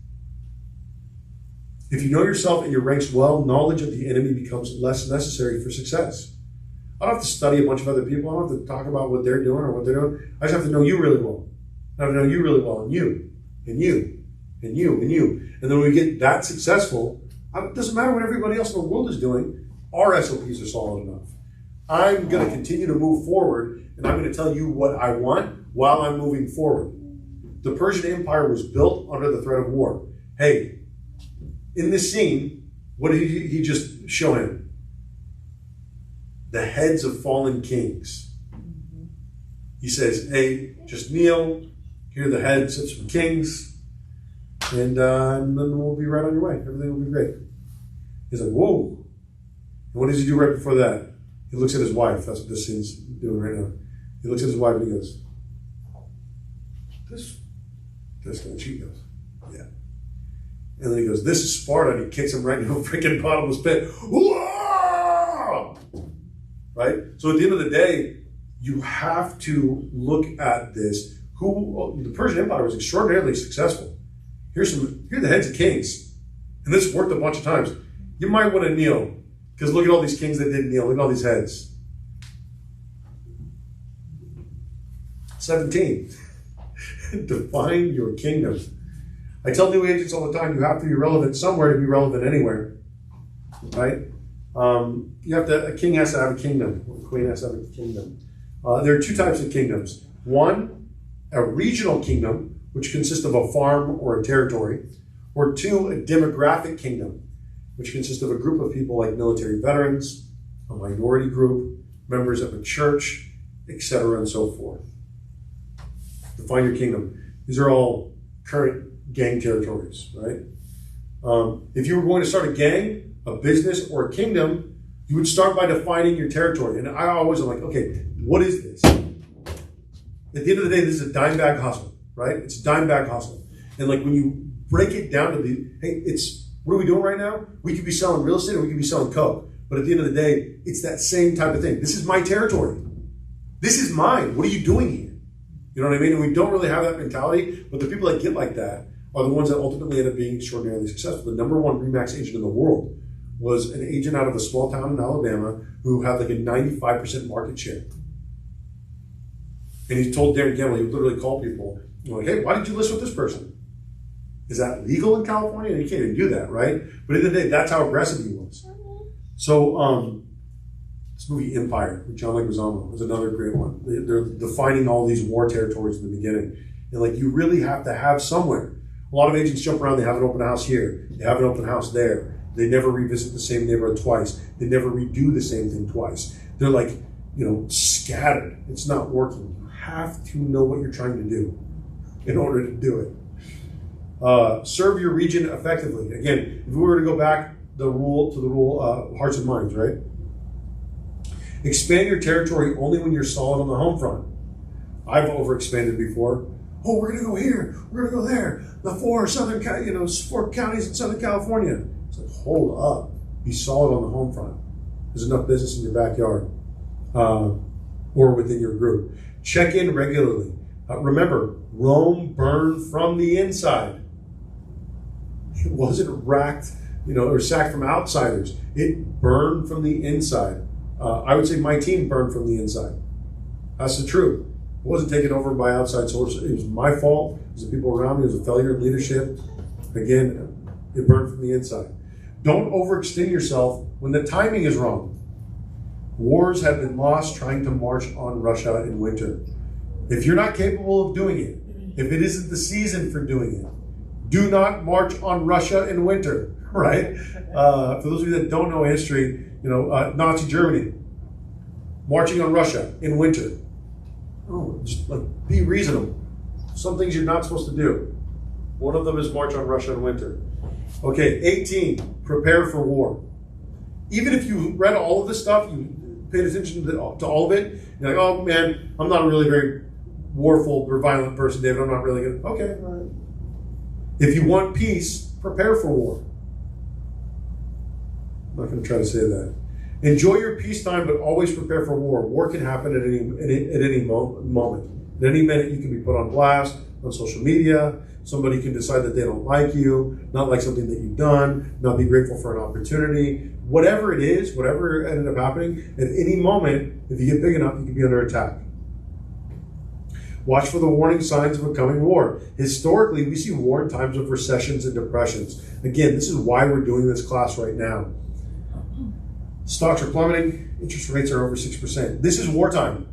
If you know yourself and your ranks well, knowledge of the enemy becomes less necessary for success. I don't have to study a bunch of other people. I don't have to talk about what they're doing or what they're doing. I just have to know you really well. I have to know you really well, and you, and you, and you, and you. And then when we get that successful, it doesn't matter what everybody else in the world is doing. Our SOPs are solid enough. I'm going to continue to move forward, and I'm going to tell you what I want while I'm moving forward. The Persian Empire was built under the threat of war. Hey, in this scene, what did he just show him? The heads of fallen kings. He says, hey, just kneel. Here are the heads of some kings. And then we'll be right on your way. Everything will be great. He's like, whoa. And what does he do right before that? He looks at his wife. That's what this scene's doing right now. He looks at his wife and he goes, this guy, she goes, yeah. And then he goes, this is Sparta. And he kicks him right into a freaking bottomless pit. Whoa! Right? So at the end of the day, you have to look at this. The Persian Empire was extraordinarily successful. Here are the heads of kings. And this worked a bunch of times. You might want to kneel, because look at all these kings that didn't kneel. Look at all these heads. 17. Define your kingdom. I tell new agents all the time, you have to be relevant somewhere to be relevant anywhere. Right? A king has to have a kingdom. A queen has to have a kingdom. There are two types of kingdoms. One, a regional kingdom, which consists of a farm or a territory. Or two, a demographic kingdom, which consists of a group of people like military veterans, a minority group, members of a church, etc., and so forth. Define your kingdom. These are all current gang territories, right? If you were going to start a gang, a business, or a kingdom, you would start by defining your territory. And I always am like, okay, what is this? At the end of the day, this is a dime bag hustle, right? It's a dime bag hustle. And like when you break it down to what are we doing right now? We could be selling real estate or we could be selling coke. But at the end of the day, it's that same type of thing. This is my territory. This is mine. What are you doing here? You know what I mean? And we don't really have that mentality, but the people that get like that are the ones that ultimately end up being extraordinarily successful. The number one RE/MAX agent in the world was an agent out of a small town in Alabama who had like a 95% market share. And he told Darren Gamble, he would literally call people, like, hey, why did you list with this person? Is that legal in California? And you can't even do that, right? But at the end of the day, that's how aggressive he was. So this movie Empire with John Leguizamo was another great one. They're defining all these war territories in the beginning. And like you really have to have somewhere. A lot of agents jump around, they have an open house here, they have an open house there. They never revisit the same neighborhood twice. They never redo the same thing twice. They're like, scattered. It's not working. You have to know what you're trying to do in order to do it. Serve your region effectively. Again, if we were to go back to the rule, hearts and minds, right? Expand your territory only when you're solid on the home front. I've overexpanded before. Oh, we're going to go here. We're going to go there. The four counties in Southern California. It's like, hold up. Be solid on the home front. There's enough business in your backyard or within your group. Check in regularly. Remember, Rome burned from the inside. It wasn't racked, or sacked from outsiders. It burned from the inside. I would say my team burned from the inside. That's the truth. It wasn't taken over by outside sources. It was my fault. It was the people around me. It was a failure in leadership. Again, it burned from the inside. Don't overextend yourself when the timing is wrong. Wars have been lost trying to march on Russia in winter. If you're not capable of doing it, if it isn't the season for doing it, do not march on Russia in winter, right? For those of you that don't know history, Nazi Germany, marching on Russia in winter. Oh, just be reasonable. Some things you're not supposed to do. One of them is march on Russia in winter. Okay, 18, prepare for war. Even if you read all of this stuff, you paid attention to all of it, you're like, oh man, I'm not a really very warful or violent person, David. I'm not really good. Okay, all right. If you want peace, prepare for war. I'm not going to try to say that. Enjoy your peacetime, but always prepare for war. War can happen at any moment. At any minute, you can be put on blast on social media. Somebody can decide that they don't like you, not like something that you've done, not be grateful for an opportunity, whatever it is, whatever ended up happening, at any moment, if you get big enough, you can be under attack. Watch for the warning signs of a coming war. Historically, we see war in times of recessions and depressions. Again, this is why we're doing this class right now. Stocks are plummeting. Interest rates are over 6%. This is wartime.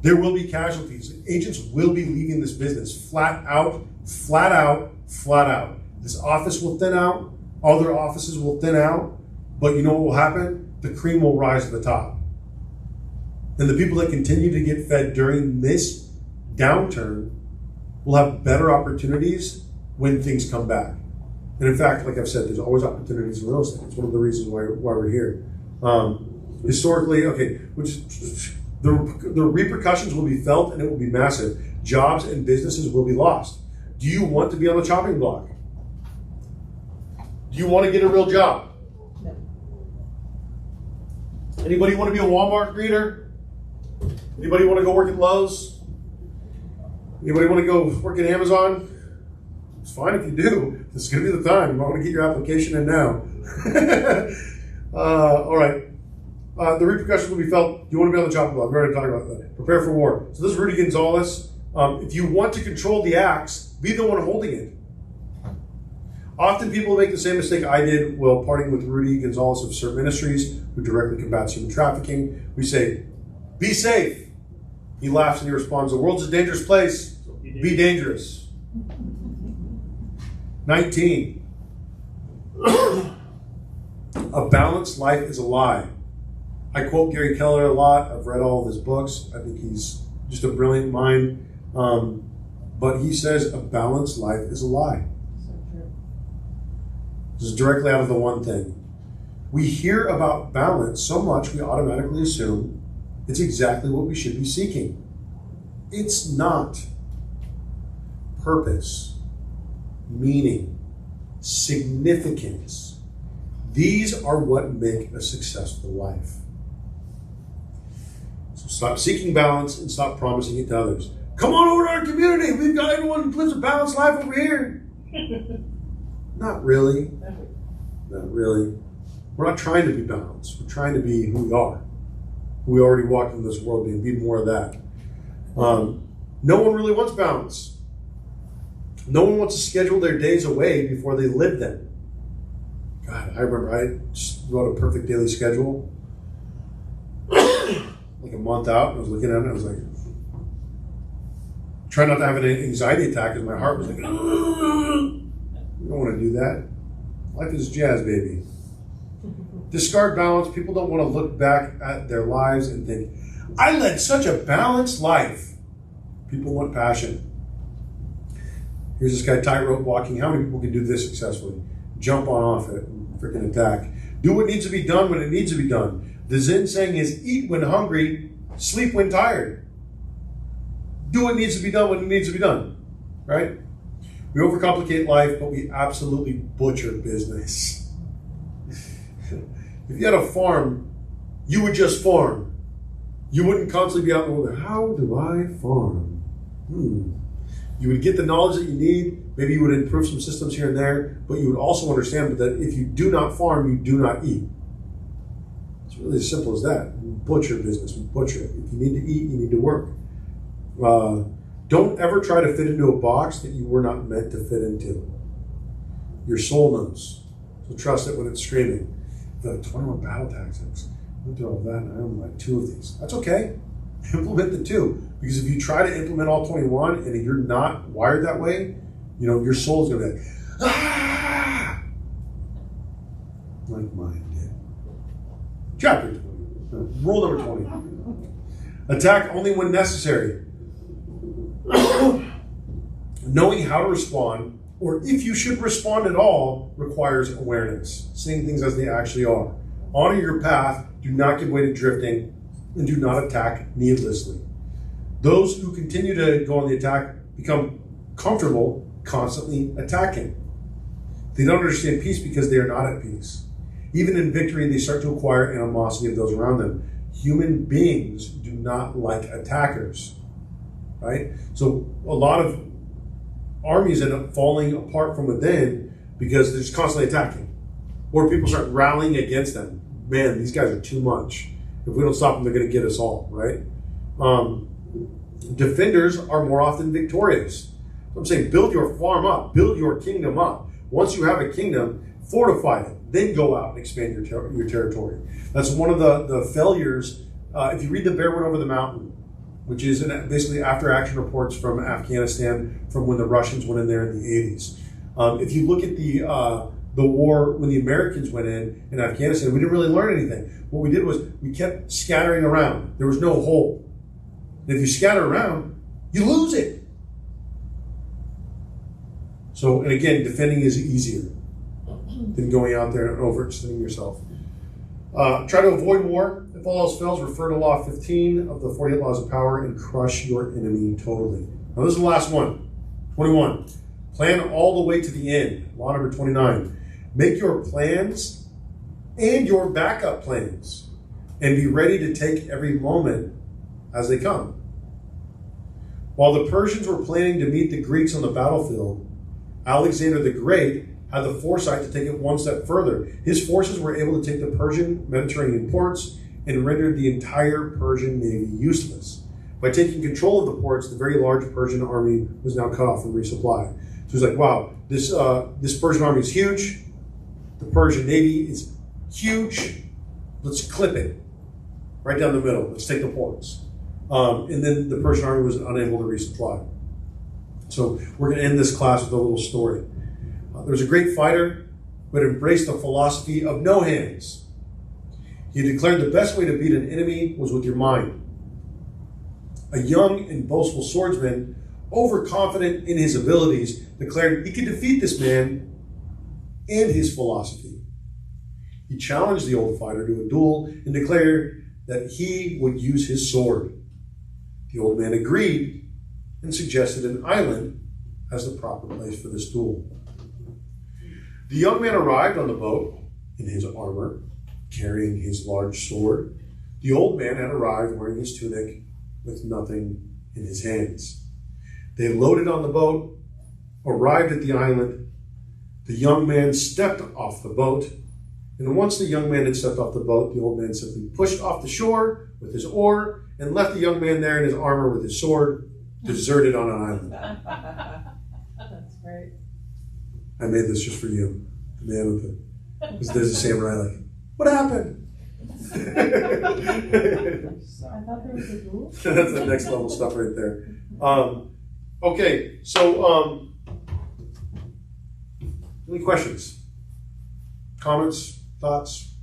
There will be casualties. Agents will be leaving this business. Flat out, flat out, flat out. This office will thin out. Other offices will thin out. But you know what will happen? The cream will rise to the top. And the people that continue to get fed during this downturn will have better opportunities when things come back. And in fact, like I've said, there's always opportunities in real estate. It's one of the reasons why we're here. Historically, the repercussions will be felt and it will be massive. Jobs and businesses will be lost. Do you want to be on the chopping block? Do you want to get a real job? No. Anybody want to be a Walmart greeter? Anybody want to go work at Lowe's? Anybody want to go work at Amazon? It's fine if you do. This is going to be the time. You want to get your application in now. All right. The repercussions will be felt. You want to be on the chopping block. We're already talking about that. Prepare for war. So this is Rudy Gonzalez. If you want to control the axe, be the one holding it. Often people make the same mistake I did while partying with Rudy Gonzalez of Serpa Ministries, who directly combats human trafficking. We say, be safe. He laughs and he responds, the world's a dangerous place. Be dangerous. 19. A balanced life is a lie. I quote Gary Keller a lot. I've read all of his books. I think he's just a brilliant mind. But he says a balanced life is a lie. So true. This is directly out of the one thing. We hear about balance so much we automatically assume it's exactly what we should be seeking. It's not. Purpose, meaning, significance. These are what make a successful life. So stop seeking balance and stop promising it to others. Come on over to our community. We've got everyone who lives a balanced life over here. Not really. Not really. We're not trying to be balanced. We're trying to be who we are. We already walked in this world being. Be more of that. No one really wants balance. No one wants to schedule their days away before they live them. God, I remember I just wrote a perfect daily schedule like a month out. I was looking at it and I was like, trying not to have an anxiety attack because my heart was like, you don't want to do that. Life is jazz, baby. Discard balance. People don't want to look back at their lives and think, I led such a balanced life. People want passion. Here's this guy tightrope walking. How many people can do this successfully? Jump on off it and freaking attack. Do what needs to be done when it needs to be done. The Zen saying is eat when hungry, sleep when tired. Do what needs to be done when it needs to be done. Right? We overcomplicate life, but we absolutely butcher business. If you had a farm, you would just farm. You wouldn't constantly be out in the world. How do I farm? You would get the knowledge that you need. Maybe you would improve some systems here and there, but you would also understand that if you do not farm, you do not eat. It's really as simple as that. We butcher business. We butcher it. If you need to eat, you need to work. Don't ever try to fit into a box that you were not meant to fit into. Your soul knows. So trust it when it's screaming. The 21 battle tactics. I went through all that and I only like 2 of these. That's okay. Implement the 2. Because if you try to implement all 21 and you're not wired that way, your soul's going to be like, ah! Like mine did. Chapter 20. Rule number 20. Attack only when necessary. Knowing how to respond, or if you should respond at all, requires awareness. Seeing things as they actually are. Honor your path. Do not give way to drifting. And do not attack needlessly. Those who continue to go on the attack become comfortable constantly attacking. They don't understand peace because they are not at peace. Even in victory, they start to acquire animosity of those around them. Human beings do not like attackers, right? So a lot of armies end up falling apart from within because they're just constantly attacking. Or people start rallying against them. man, these guys are too much. If we don't stop them, they're going to get us all, right? Defenders are more often victorious. I'm saying build your farm up, build your kingdom up. Once you have a kingdom, fortify it, then go out and expand your territory. That's one of the failures. If you read The Bear Went Over the Mountain, which is basically after-action reports from Afghanistan from when the Russians went in there in the 80s. If you look at the war when the Americans went in Afghanistan, we didn't really learn anything. What we did was we kept scattering around. There was no whole. And if you scatter around, you lose it. So, and again, defending is easier than going out there and overextending yourself. Try to avoid war. If all else fails, refer to Law 15 of the 48 Laws of Power and crush your enemy totally. Now, this is the last one. 21. Plan all the way to the end. Law number 29. Make your plans and your backup plans and be ready to take every moment as they come. While the Persians were planning to meet the Greeks on the battlefield, Alexander the Great had the foresight to take it one step further. His forces were able to take the Persian Mediterranean ports and rendered the entire Persian navy useless. By taking control of the ports, the very large Persian army was now cut off from resupply. So he's like, wow, this Persian army is huge. The Persian navy is huge. Let's clip it right down the middle. Let's take the ports. And then the Persian army was unable to resupply. So we're going to end this class with a little story. There was a great fighter who had embraced the philosophy of no hands. He declared the best way to beat an enemy was with your mind. A young and boastful swordsman, overconfident in his abilities, declared he could defeat this man and his philosophy. He challenged the old fighter to a duel and declared that he would use his sword. The old man agreed and suggested an island as the proper place for this duel. The young man arrived on the boat in his armor, carrying his large sword. The old man had arrived wearing his tunic with nothing in his hands. They loaded on the boat, arrived at the island. The young man stepped off the boat, and once the young man had stepped off the boat, the old man simply pushed off the shore with his oar and left the young man there in his armor with his sword, deserted on an island. That's great. I made this just for you, the man with it. Because there's a samurai like, what happened? I thought there was a duel. That's the next level stuff right there. Okay, so any questions, comments, thoughts?